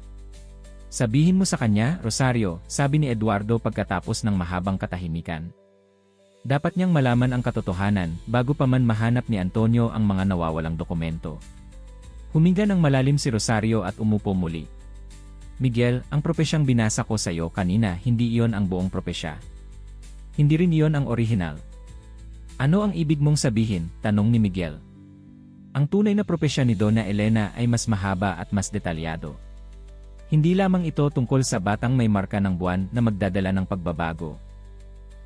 Sabihin mo sa kanya, Rosario, sabi ni Eduardo pagkatapos ng mahabang katahimikan. Dapat niyang malaman ang katotohanan bago pa man mahanap ni Antonio ang mga nawawalang dokumento. Huminga ng malalim si Rosario at umupo muli. Miguel, ang propesyang binasa ko sa iyo kanina, hindi iyon ang buong propesya. Hindi rin iyon ang orihinal. Ano ang ibig mong sabihin? Tanong ni Miguel. Ang tunay na propesya ni Donna Elena ay mas mahaba at mas detalyado. Hindi lamang ito tungkol sa batang may marka ng buwan na magdadala ng pagbabago.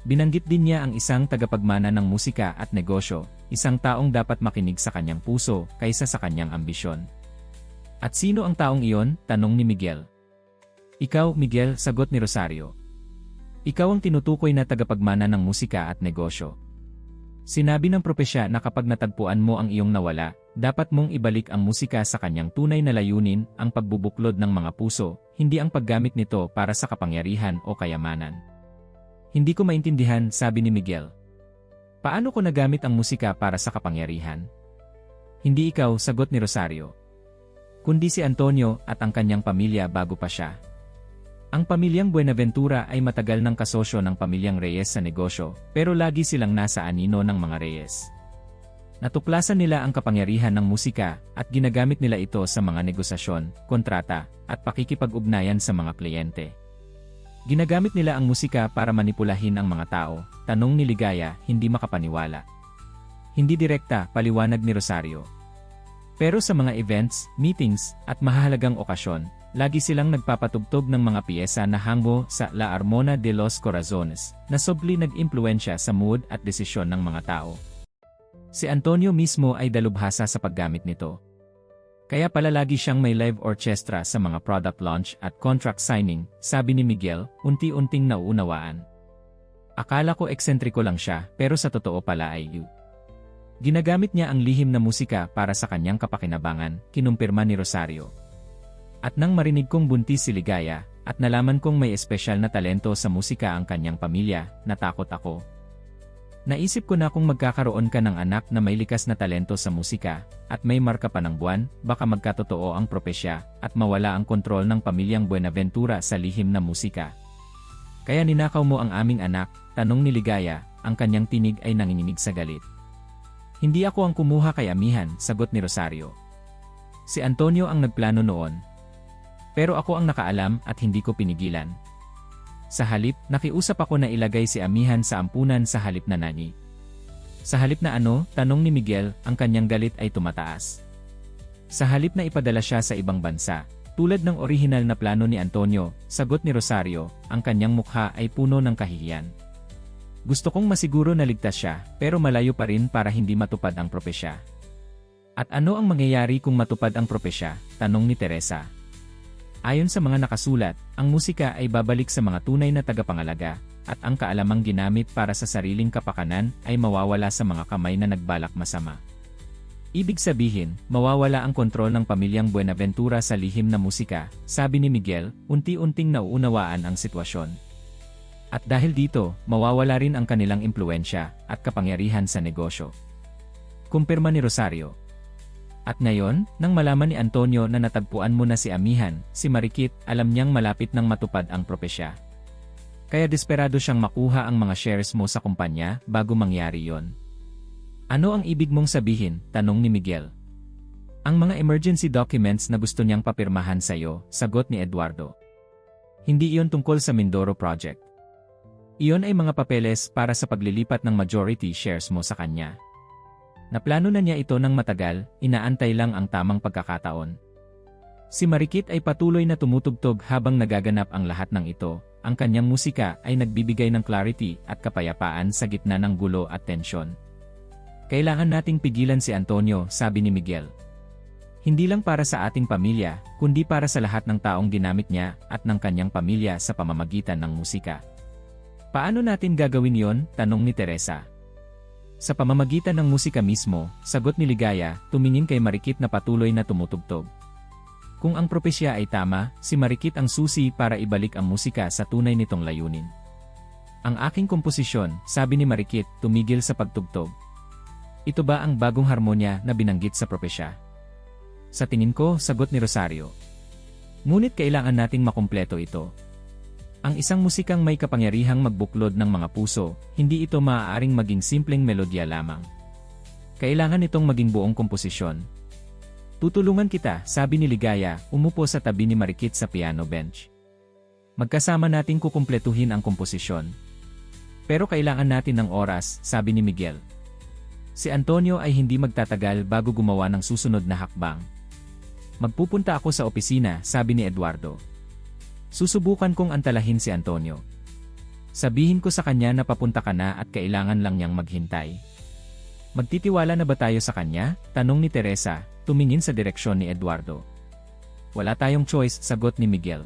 Binanggit din niya ang isang tagapagmana ng musika at negosyo, isang taong dapat makinig sa kanyang puso kaysa sa kanyang ambisyon. At sino ang taong iyon? Tanong ni Miguel. Ikaw, Miguel, sagot ni Rosario. Ikaw ang tinutukoy na tagapagmana ng musika at negosyo. Sinabi ng propesya na kapag natagpuan mo ang iyong nawala, dapat mong ibalik ang musika sa kanyang tunay na layunin, ang pagbubuklod ng mga puso, hindi ang paggamit nito para sa kapangyarihan o kayamanan. Hindi ko maintindihan, sabi ni Miguel. Paano ko nagamit ang musika para sa kapangyarihan? Hindi ikaw, sagot ni Rosario. Kundi si Antonio at ang kanyang pamilya bago pa siya. Ang pamilyang Buenaventura ay matagal ng kasosyo ng pamilyang Reyes sa negosyo, pero lagi silang nasa anino ng mga Reyes. Natuklasan nila ang kapangyarihan ng musika at ginagamit nila ito sa mga negosasyon, kontrata, at pakikipag-ugnayan sa mga kliyente. Ginagamit nila ang musika para manipulahin ang mga tao, tanong ni Ligaya, hindi makapaniwala. Hindi direkta, paliwanag ni Rosario. Pero sa mga events, meetings, at mahahalagang okasyon, lagi silang nagpapatugtog ng mga piyesa na hango sa La Armona de los Corazones, na sobli nag-impluensya sa mood at desisyon ng mga tao. Si Antonio mismo ay dalubhasa sa paggamit nito. Kaya pala lagi siyang may live orchestra sa mga product launch at contract signing, sabi ni Miguel, unti-unting nauunawaan. Akala ko eksentriko lang siya, pero sa totoo pala ay ginagamit niya ang lihim na musika para sa kanyang kapakinabangan, kinumpirma ni Rosario. At nang marinig kong buntis si Ligaya, at nalaman kong may espesyal na talento sa musika ang kanyang pamilya, natakot ako. Naisip ko na kung magkakaroon ka ng anak na may likas na talento sa musika, at may marka pa ng buwan, baka magkatotoo ang propesya, at mawala ang kontrol ng pamilyang Buenaventura sa lihim na musika. Kaya ninakaw mo ang aming anak, tanong ni Ligaya, ang kanyang tinig ay nanginginig sa galit. Hindi ako ang kumuha kay Amihan, sagot ni Rosario. Si Antonio ang nagplano noon. Pero ako ang nakaalam at hindi ko pinigilan. Sa halip, nakiusap ako na ilagay si Amihan sa ampunan sa halip na nani. Sa halip na ano, tanong ni Miguel, ang kanyang galit ay tumataas. Sa halip na ipadala siya sa ibang bansa, tulad ng orihinal na plano ni Antonio, sagot ni Rosario, ang kanyang mukha ay puno ng kahihiyan. Gusto kong masiguro na ligtas siya, pero malayo pa rin para hindi matupad ang propesya. At ano ang mangyayari kung matupad ang propesya? Tanong ni Teresa. Ayon sa mga nakasulat, ang musika ay babalik sa mga tunay na tagapangalaga, at ang kaalamang ginamit para sa sariling kapakanan ay mawawala sa mga kamay na nagbalak masama. Ibig sabihin, mawawala ang kontrol ng pamilyang Buenaventura sa lihim na musika, sabi ni Miguel, unti-unting nauunawaan ang sitwasyon. At dahil dito, mawawala rin ang kanilang impluensya at kapangyarihan sa negosyo. Kumpirma ni Rosario. At ngayon, nang malaman ni Antonio na natagpuan mo na si Amihan, si Marikit, alam niyang malapit nang matupad ang propesya. Kaya desperado siyang makuha ang mga shares mo sa kumpanya bago mangyari yon. Ano ang ibig mong sabihin? Tanong ni Miguel. Ang mga emergency documents na gusto niyang papirmahan sa iyo, sagot ni Eduardo. Hindi iyon tungkol sa Mindoro Project. Iyon ay mga papeles para sa paglilipat ng majority shares mo sa kanya. Naplano na niya ito ng matagal, inaantay lang ang tamang pagkakataon. Si Marikit ay patuloy na tumutugtog habang nagaganap ang lahat ng ito, ang kanyang musika ay nagbibigay ng clarity at kapayapaan sa gitna ng gulo at tensyon. Kailangan nating pigilan si Antonio, sabi ni Miguel. Hindi lang para sa ating pamilya, kundi para sa lahat ng taong ginamit niya at ng kanyang pamilya sa pamamagitan ng musika. Paano natin gagawin yon? Tanong ni Teresa. Sa pamamagitan ng musika mismo, sagot ni Ligaya, tumingin kay Marikit na patuloy na tumutugtog. Kung ang propesya ay tama, si Marikit ang susi para ibalik ang musika sa tunay nitong layunin. Ang aking komposisyon, sabi ni Marikit, tumigil sa pagtugtog. Ito ba ang bagong harmonya na binanggit sa propesya? Sa tingin ko, sagot ni Rosario. Ngunit kailangan nating makumpleto ito. Ang isang musikang may kapangyarihang magbuklod ng mga puso, hindi ito maaaring maging simpleng melodya lamang. Kailangan itong maging buong komposisyon. Tutulungan kita, sabi ni Ligaya, umupo sa tabi ni Marikit sa piano bench. Magkasama nating kukumpletuhin ang komposisyon. Pero kailangan natin ng oras, sabi ni Miguel. Si Antonio ay hindi magtatagal bago gumawa ng susunod na hakbang. Magpupunta ako sa opisina, sabi ni Eduardo. Susubukan kong antalahin si Antonio. Sabihin ko sa kanya na papunta ka na at kailangan lang niyang maghintay. Magtitiwala na ba tayo sa kanya? Tanong ni Teresa, tumingin sa direksyon ni Eduardo. Wala tayong choice, sagot ni Miguel.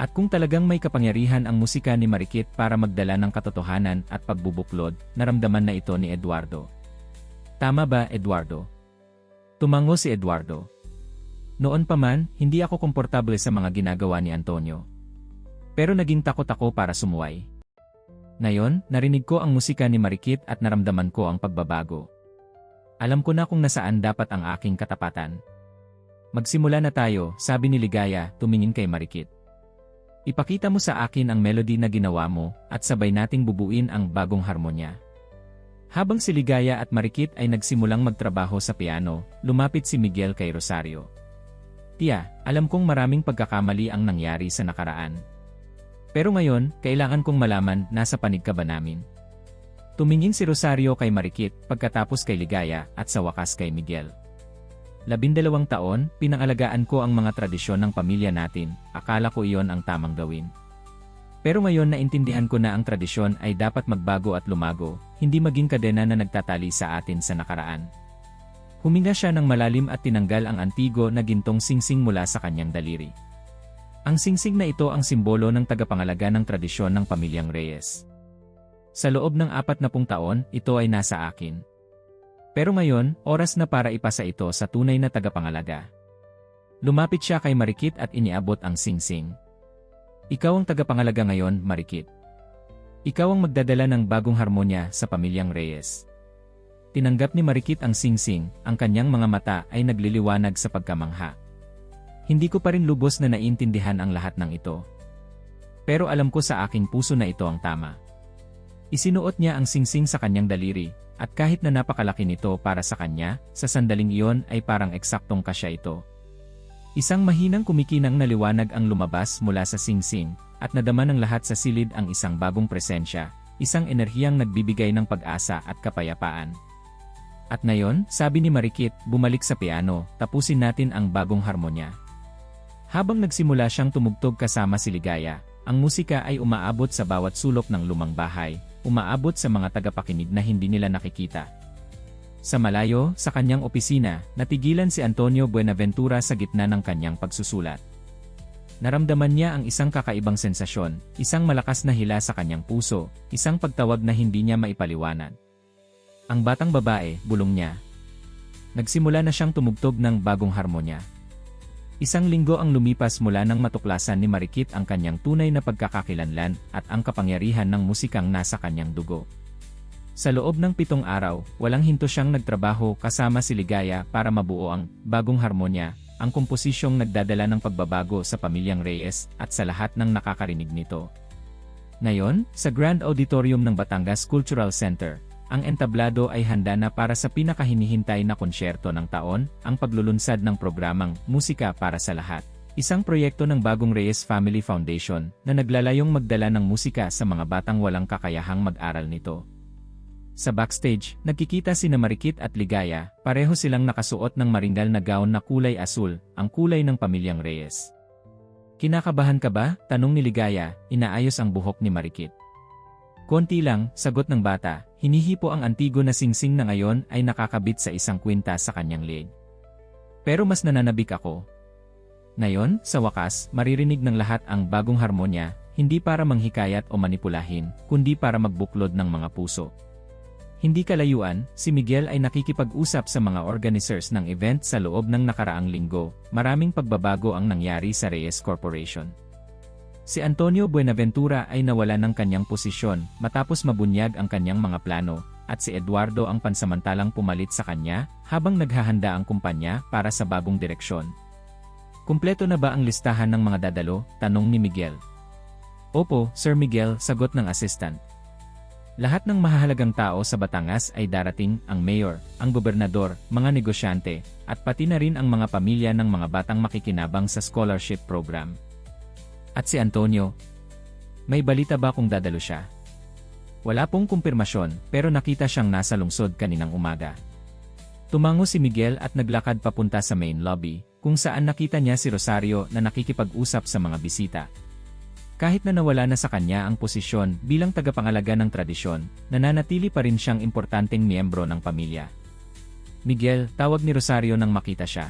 At kung talagang may kapangyarihan ang musika ni Marikit para magdala ng katotohanan at pagbubuklod, naramdaman na ito ni Eduardo. Tama ba, Eduardo? Tumango si Eduardo. Noon pa man, hindi ako komportable sa mga ginagawa ni Antonio. Pero naging takot ako para sumuway. Ngayon, narinig ko ang musika ni Marikit at naramdaman ko ang pagbabago. Alam ko na kung nasaan dapat ang aking katapatan. Magsimula na tayo, sabi ni Ligaya, tumingin kay Marikit. Ipakita mo sa akin ang melody na ginawa mo, at sabay nating bubuin ang bagong harmonya. Habang si Ligaya at Marikit ay nagsimulang magtrabaho sa piano, lumapit si Miguel kay Rosario. Tia, alam kong maraming pagkakamali ang nangyari sa nakaraan. Pero ngayon, kailangan kong malaman, nasa panig ka ba namin? Tumingin si Rosario kay Marikit, pagkatapos kay Ligaya, at sa wakas kay Miguel. 12 taon, pinangalagaan ko ang mga tradisyon ng pamilya natin, akala ko iyon ang tamang gawin. Pero ngayon naintindihan ko na ang tradisyon ay dapat magbago at lumago, hindi maging kadena na nagtatali sa atin sa nakaraan. Huminga siya ng malalim at tinanggal ang antigo na gintong singsing mula sa kanyang daliri. Ang singsing na ito ang simbolo ng tagapangalaga ng tradisyon ng pamilyang Reyes. Sa loob ng 40 taon, ito ay nasa akin. Pero ngayon, oras na para ipasa ito sa tunay na tagapangalaga. Lumapit siya kay Marikit at iniabot ang singsing. Ikaw ang tagapangalaga ngayon, Marikit. Ikaw ang magdadala ng bagong harmonya sa pamilyang Reyes. Tinanggap ni Marikit ang singsing, ang kanyang mga mata ay nagliliwanag sa pagkamangha. Hindi ko pa rin lubos na naiintindihan ang lahat ng ito. Pero alam ko sa aking puso na ito ang tama. Isinuot niya ang singsing sa kanyang daliri, at kahit na napakalaki nito para sa kanya, sa sandaling iyon ay parang eksaktong kasya ito. Isang mahinang kumikinang na liwanag ang lumabas mula sa singsing, at nadama ng lahat sa silid ang isang bagong presensya, isang enerhiyang nagbibigay ng pag-asa at kapayapaan. At ngayon, sabi ni Marikit, bumalik sa piano, tapusin natin ang bagong harmonya. Habang nagsimula siyang tumugtog kasama si Ligaya, ang musika ay umaabot sa bawat sulok ng lumang bahay, umaabot sa mga tagapakinig na hindi nila nakikita. Sa malayo, sa kanyang opisina, natigilan si Antonio Buenaventura sa gitna ng kanyang pagsusulat. Naramdaman niya ang isang kakaibang sensasyon, isang malakas na hila sa kanyang puso, isang pagtawag na hindi niya maipaliwanag. Ang batang babae, bulong niya. Nagsimula na siyang tumugtog ng bagong harmonya. Isang linggo ang lumipas mula nang matuklasan ni Marikit ang kanyang tunay na pagkakakilanlan at ang kapangyarihan ng musikang nasa kanyang dugo. Sa loob ng 7 araw, walang hinto siyang nagtrabaho kasama si Ligaya para mabuo ang bagong harmonya, ang komposisyong nagdadala ng pagbabago sa pamilyang Reyes at sa lahat ng nakakarinig nito. Ngayon, sa Grand Auditorium ng Batangas Cultural Center, ang entablado ay handa na para sa pinakahinihintay na konsyerto ng taon, ang paglulunsad ng programang Musika para sa Lahat. Isang proyekto ng Bagong Reyes Family Foundation na naglalayong magdala ng musika sa mga batang walang kakayahang mag-aral nito. Sa backstage, nagkikita sina Marikit at Ligaya, pareho silang nakasuot ng maringal na gown na kulay asul, ang kulay ng pamilyang Reyes. Kinakabahan ka ba? Tanong ni Ligaya, inaayos ang buhok ni Marikit. Konti lang, sagot ng bata, hinihipo ang antigo na singsing na ngayon ay nakakabit sa isang kwinta sa kanyang leeg. Pero mas nananabik ako. Ngayon, sa wakas, maririnig ng lahat ang bagong harmonya, hindi para manghikayat o manipulahin, kundi para magbuklod ng mga puso. Hindi kalayuan, si Miguel ay nakikipag-usap sa mga organizers ng event sa loob ng nakaraang linggo. Maraming pagbabago ang nangyari sa Reyes Corporation. Si Antonio Buenaventura ay nawala ng kanyang posisyon matapos mabunyag ang kanyang mga plano, at si Eduardo ang pansamantalang pumalit sa kanya habang naghahanda ang kumpanya para sa bagong direksyon. Kumpleto na ba ang listahan ng mga dadalo? Tanong ni Miguel. Opo, Sir Miguel, sagot ng assistant. Lahat ng mahahalagang tao sa Batangas ay darating, ang mayor, ang gobernador, mga negosyante, at pati na rin ang mga pamilya ng mga batang makikinabang sa scholarship program. At si Antonio? May balita ba kung dadalo siya? Wala pong kumpirmasyon, pero nakita siyang nasa lungsod kaninang umaga. Tumango si Miguel at naglakad papunta sa main lobby, kung saan nakita niya si Rosario na nakikipag-usap sa mga bisita. Kahit na nawala na sa kanya ang posisyon bilang tagapangalaga ng tradisyon, nananatili pa rin siyang importanteng miyembro ng pamilya. Miguel, tawag ni Rosario nang makita siya.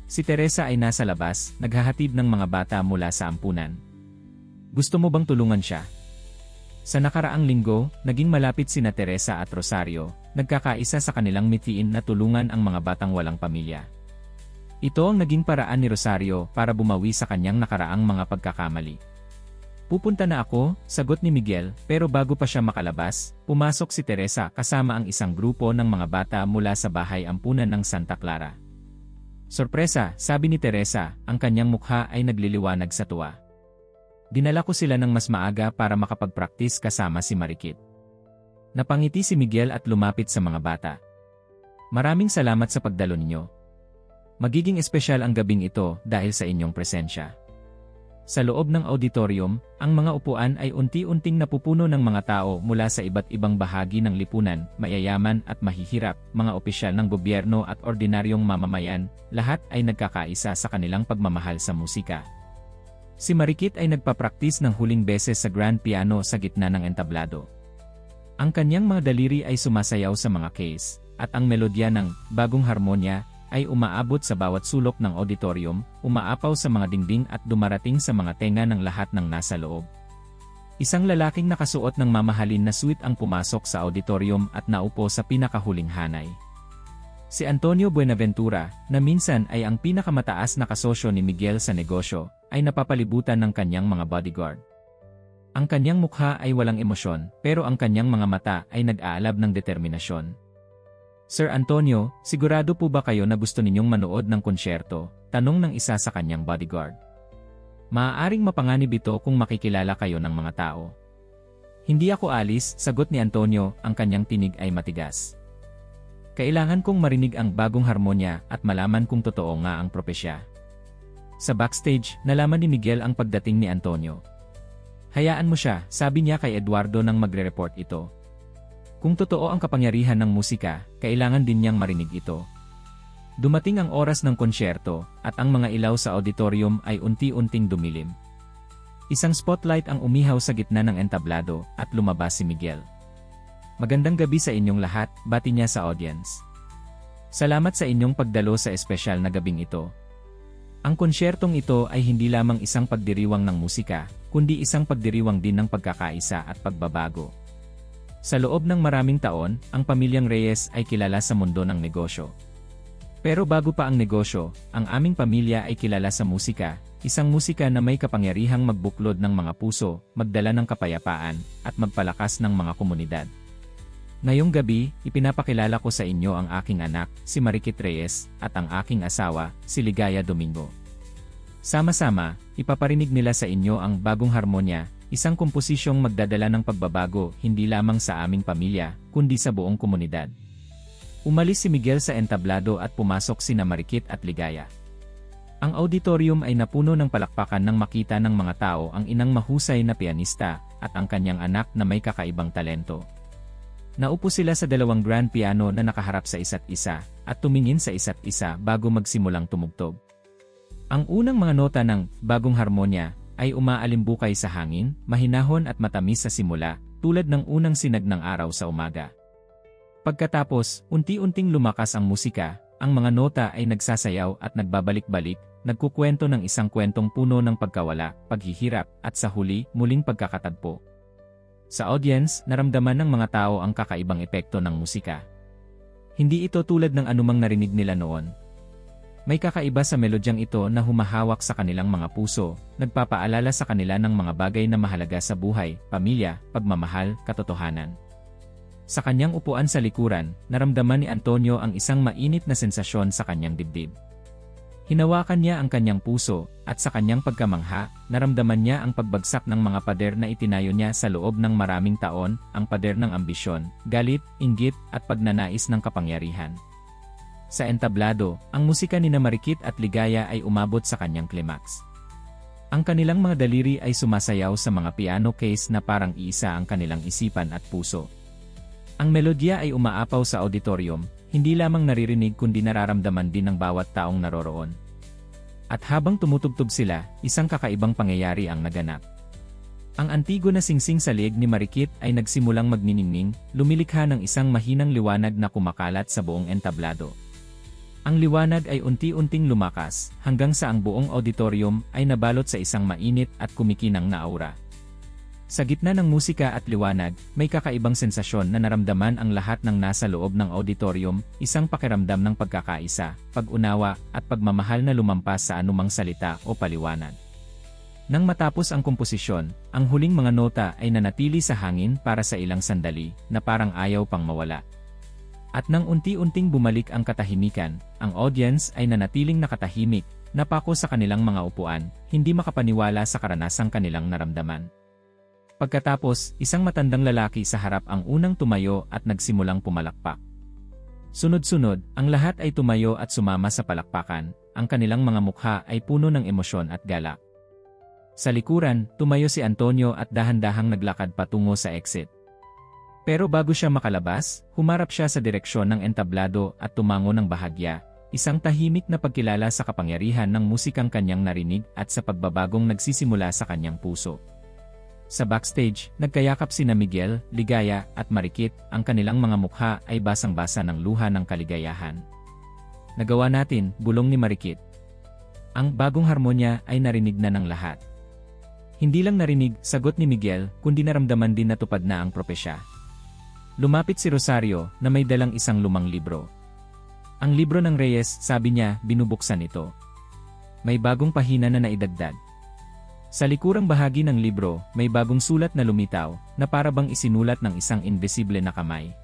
Si Teresa ay nasa labas, naghahatid ng mga bata mula sa ampunan. Gusto mo bang tulungan siya? Sa nakaraang linggo, naging malapit sina Teresa at Rosario, nagkakaisa sa kanilang mitiin na tulungan ang mga batang walang pamilya. Ito ang naging paraan ni Rosario para bumawi sa kanyang nakaraang mga pagkakamali. Pupunta na ako, sagot ni Miguel, pero bago pa siya makalabas, pumasok si Teresa kasama ang isang grupo ng mga bata mula sa bahay ampunan ng Santa Clara. Sorpresa, sabi ni Teresa, ang kanyang mukha ay nagliliwanag sa tuwa. Dinala ko sila ng mas maaga para makapag-practice kasama si Marikit. Napangiti si Miguel at lumapit sa mga bata. Maraming salamat sa pagdalo ninyo. Magiging espesyal ang gabing ito dahil sa inyong presensya. Sa loob ng auditorium, ang mga upuan ay unti-unting napupuno ng mga tao mula sa iba't ibang bahagi ng lipunan, mayayaman at mahihirap, mga opisyal ng gobyerno at ordinaryong mamamayan, lahat ay nagkakaisa sa kanilang pagmamahal sa musika. Si Marikit ay nagpapraktis ng huling beses sa grand piano sa gitna ng entablado. Ang kanyang mga daliri ay sumasayaw sa mga keys, at ang melodya ng bagong harmonya ay umaabot sa bawat sulok ng auditorium, umaapaw sa mga dingding at dumarating sa mga tenga ng lahat ng nasa loob. Isang lalaking nakasuot ng mamahalin na suit ang pumasok sa auditorium at naupo sa pinakahuling hanay. Si Antonio Buenaventura, na minsan ay ang pinakamataas na kasosyo ni Miguel sa negosyo, ay napapalibutan ng kanyang mga bodyguard. Ang kanyang mukha ay walang emosyon, pero ang kanyang mga mata ay nag-aalab ng determinasyon. Sir Antonio, sigurado po ba kayo na gusto ninyong manood ng konsyerto? Tanong ng isa sa kanyang bodyguard. Maaaring mapanganib ito kung makikilala kayo ng mga tao. Hindi ako alis, sagot ni Antonio, ang kanyang tinig ay matigas. Kailangan kong marinig ang bagong harmonya at malaman kung totoo nga ang propesya. Sa backstage, nalaman ni Miguel ang pagdating ni Antonio. Hayaan mo siya, sabi niya kay Eduardo nang magre-report ito. Kung totoo ang kapangyarihan ng musika, kailangan din niyang marinig ito. Dumating ang oras ng konsyerto, at ang mga ilaw sa auditorium ay unti-unting dumilim. Isang spotlight ang umihaw sa gitna ng entablado, at lumabas si Miguel. Magandang gabi sa inyong lahat, bati niya sa audience. Salamat sa inyong pagdalo sa espesyal na gabing ito. Ang konsyertong ito ay hindi lamang isang pagdiriwang ng musika, kundi isang pagdiriwang din ng pagkakaisa at pagbabago. Sa loob ng maraming taon, ang pamilyang Reyes ay kilala sa mundo ng negosyo. Pero bago pa ang negosyo, ang aming pamilya ay kilala sa musika, isang musika na may kapangyarihang magbuklod ng mga puso, magdala ng kapayapaan, at magpalakas ng mga komunidad. Ngayong gabi, ipinapakilala ko sa inyo ang aking anak, si Marikit Reyes, at ang aking asawa, si Ligaya Domingo. Sama-sama, ipaparinig nila sa inyo ang bagong harmonya, isang komposisyong magdadala ng pagbabago hindi lamang sa aming pamilya, kundi sa buong komunidad. Umalis si Miguel sa entablado at pumasok sina Marikit at Ligaya. Ang auditorium ay napuno ng palakpakan nang makita ng mga tao ang inang mahusay na pianista at ang kanyang anak na may kakaibang talento. Naupo sila sa dalawang grand piano na nakaharap sa isa't isa at tumingin sa isa't isa bago magsimulang tumugtog. Ang unang mga nota ng bagong harmonya ay umaalimbukay sa hangin, mahinahon at matamis sa simula, tulad ng unang sinag ng araw sa umaga. Pagkatapos, unti-unting lumakas ang musika, ang mga nota ay nagsasayaw at nagbabalik-balik, nagkukwento ng isang kwentong puno ng pagkawala, paghihirap, at sa huli, muling pagkakatagpo. Sa audience, naramdaman ng mga tao ang kakaibang epekto ng musika. Hindi ito tulad ng anumang narinig nila noon. May kakaiba sa melodyang ito na humahawak sa kanilang mga puso, nagpapaalala sa kanila ng mga bagay na mahalaga sa buhay, pamilya, pagmamahal, katotohanan. Sa kanyang upuan sa likuran, naramdaman ni Antonio ang isang mainit na sensasyon sa kanyang dibdib. Hinawakan niya ang kanyang puso, at sa kanyang pagkamangha, naramdaman niya ang pagbagsak ng mga pader na itinayo niya sa loob ng maraming taon, ang pader ng ambisyon, galit, inggit, at pagnanais ng kapangyarihan. Sa entablado, ang musika ni Marikit at Ligaya ay umabot sa kanyang climax. Ang kanilang mga daliri ay sumasayaw sa mga piano case na parang iisa ang kanilang isipan at puso. Ang melodya ay umaapaw sa auditorium, hindi lamang naririnig kundi nararamdaman din ng bawat taong naroroon. At habang tumutugtog sila, isang kakaibang pangyayari ang naganap. Ang antigo na singsing sa leeg ni Marikit ay nagsimulang magniningning, lumilikha ng isang mahinang liwanag na kumakalat sa buong entablado. Ang liwanag ay unti-unting lumakas, hanggang sa ang buong auditorium ay nabalot sa isang mainit at kumikinang na aura. Sa gitna ng musika at liwanag, may kakaibang sensasyon na naramdaman ang lahat ng nasa loob ng auditorium, isang pakiramdam ng pagkakaisa, pag-unawa, at pagmamahal na lumampas sa anumang salita o paliwanag. Nang matapos ang komposisyon, ang huling mga nota ay nanatili sa hangin para sa ilang sandali, na parang ayaw pang mawala. At nang unti-unting bumalik ang katahimikan, ang audience ay nanatiling nakatahimik, napako sa kanilang mga upuan, hindi makapaniwala sa karanasang kanilang naramdaman. Pagkatapos, isang matandang lalaki sa harap ang unang tumayo at nagsimulang pumalakpak. Sunod-sunod, ang lahat ay tumayo at sumama sa palakpakan, ang kanilang mga mukha ay puno ng emosyon at galak. Sa likuran, tumayo si Antonio at dahan-dahang naglakad patungo sa exit. Pero bago siya makalabas, humarap siya sa direksyon ng entablado at tumango ng bahagya, isang tahimik na pagkilala sa kapangyarihan ng musikang kanyang narinig at sa pagbabagong nagsisimula sa kanyang puso. Sa backstage, nagkayakap sina Miguel, Ligaya, at Marikit, ang kanilang mga mukha ay basang-basa ng luha ng kaligayahan. Nagawa natin, bulong ni Marikit. Ang bagong harmonya ay narinig na ng lahat. Hindi lang narinig, sagot ni Miguel, kundi naramdaman din na tupad na ang propesya. Lumapit si Rosario, na may dalang isang lumang libro. Ang libro ng Reyes, sabi niya, binubuksan ito. May bagong pahina na naidagdag. Sa likurang bahagi ng libro, may bagong sulat na lumitaw, na para bang isinulat ng isang invisible na kamay.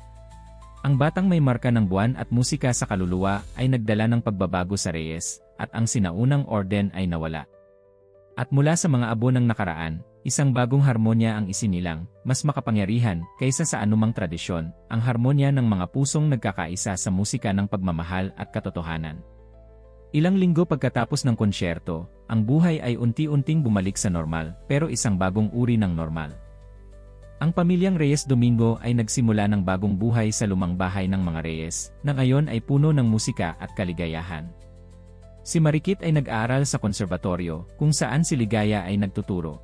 Ang batang may marka ng buwan at musika sa kaluluwa ay nagdala ng pagbabago sa Reyes, at ang sinaunang orden ay nawala. At mula sa mga abo ng nakaraan, isang bagong harmonya ang isinilang, mas makapangyarihan kaysa sa anumang tradisyon, ang harmonya ng mga pusong nagkakaisa sa musika ng pagmamahal at katotohanan. Ilang linggo pagkatapos ng konsyerto, ang buhay ay unti-unting bumalik sa normal, pero isang bagong uri ng normal. Ang pamilyang Reyes Domingo ay nagsimula ng bagong buhay sa lumang bahay ng mga Reyes, na ngayon ay puno ng musika at kaligayahan. Si Marikit ay nag-aaral sa konserbatoryo, kung saan si Ligaya ay nagtuturo.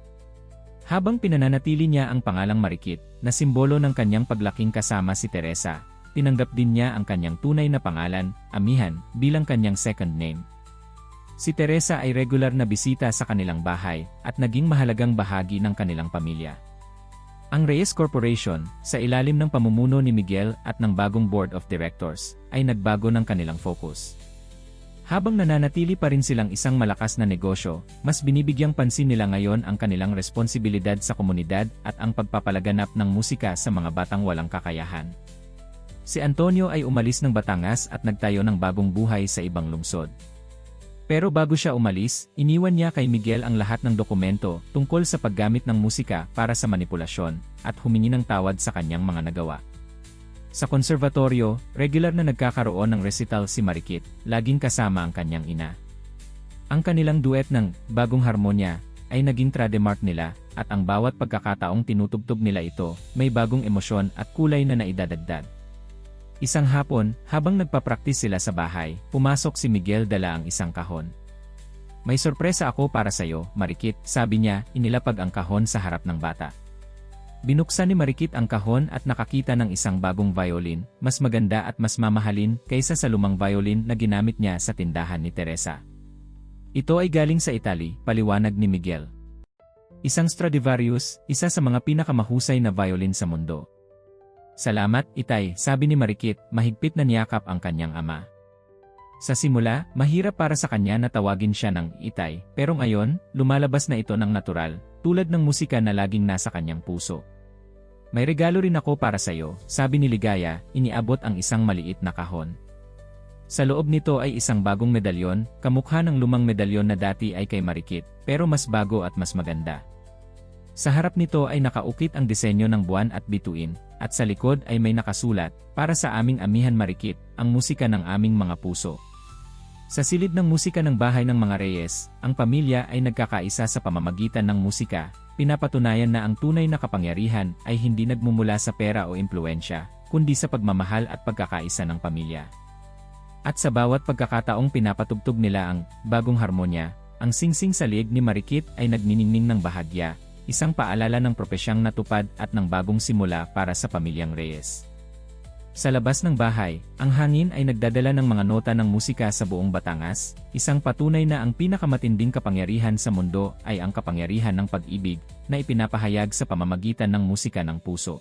Habang pinananatili niya ang pangalang Marikit, na simbolo ng kanyang paglaking kasama si Teresa, tinanggap din niya ang kanyang tunay na pangalan, Amihan, bilang kanyang second name. Si Teresa ay regular na bisita sa kanilang bahay, at naging mahalagang bahagi ng kanilang pamilya. Ang Reyes Corporation, sa ilalim ng pamumuno ni Miguel at ng bagong Board of Directors, ay nagbago ng kanilang focus. Habang nananatili pa rin silang isang malakas na negosyo, mas binibigyang pansin nila ngayon ang kanilang responsibilidad sa komunidad at ang pagpapalaganap ng musika sa mga batang walang kakayahan. Si Antonio ay umalis ng Batangas at nagtayo ng bagong buhay sa ibang lungsod. Pero bago siya umalis, iniwan niya kay Miguel ang lahat ng dokumento tungkol sa paggamit ng musika para sa manipulasyon, at humingi ng tawad sa kanyang mga nagawa. Sa konservatoryo, regular na nagkakaroon ng recital si Marikit, laging kasama ang kanyang ina. Ang kanilang duet ng Bagong Harmonya ay naging trademark nila, at ang bawat pagkakataong tinutugtog nila ito, may bagong emosyon at kulay na naidadagdag. Isang hapon, habang nagpapraktis sila sa bahay, pumasok si Miguel dala ang isang kahon. "May sorpresa ako para sa'yo, Marikit," sabi niya, inilapag ang kahon sa harap ng bata. Binuksan ni Marikit ang kahon at nakakita ng isang bagong violin, mas maganda at mas mamahalin kaysa sa lumang violin na ginamit niya sa tindahan ni Teresa. "Ito ay galing sa Italy," paliwanag ni Miguel. Isang Stradivarius, isa sa mga pinakamahusay na violin sa mundo. Salamat, Itay, sabi ni Marikit, mahigpit na niyakap ang kanyang ama. Sa simula, mahirap para sa kanya na tawagin siya ng Itay, pero ngayon, lumalabas na ito ng natural, tulad ng musika na laging nasa kanyang puso. May regalo rin ako para sa iyo, sabi ni Ligaya, iniabot ang isang maliit na kahon. Sa loob nito ay isang bagong medalyon, kamukha ng lumang medalyon na dati ay kay Marikit, pero mas bago at mas maganda. Sa harap nito ay nakaukit ang disenyo ng buwan at bituin, at sa likod ay may nakasulat, para sa aming amihan Marikit, ang musika ng aming mga puso. Sa silid ng musika ng bahay ng mga Reyes, ang pamilya ay nagkakaisa sa pamamagitan ng musika, pinapatunayan na ang tunay na kapangyarihan ay hindi nagmumula sa pera o impluensya, kundi sa pagmamahal at pagkakaisa ng pamilya. At sa bawat pagkakataong pinapatugtog nila ang bagong harmonya, ang singsing sa liig ni Marikit ay nagniningning ng bahagya, isang paalala ng propesyang natupad at ng bagong simula para sa pamilyang Reyes. Sa labas ng bahay, ang hangin ay nagdadala ng mga nota ng musika sa buong Batangas, isang patunay na ang pinakamatinding kapangyarihan sa mundo ay ang kapangyarihan ng pag-ibig na ipinapahayag sa pamamagitan ng musika ng puso.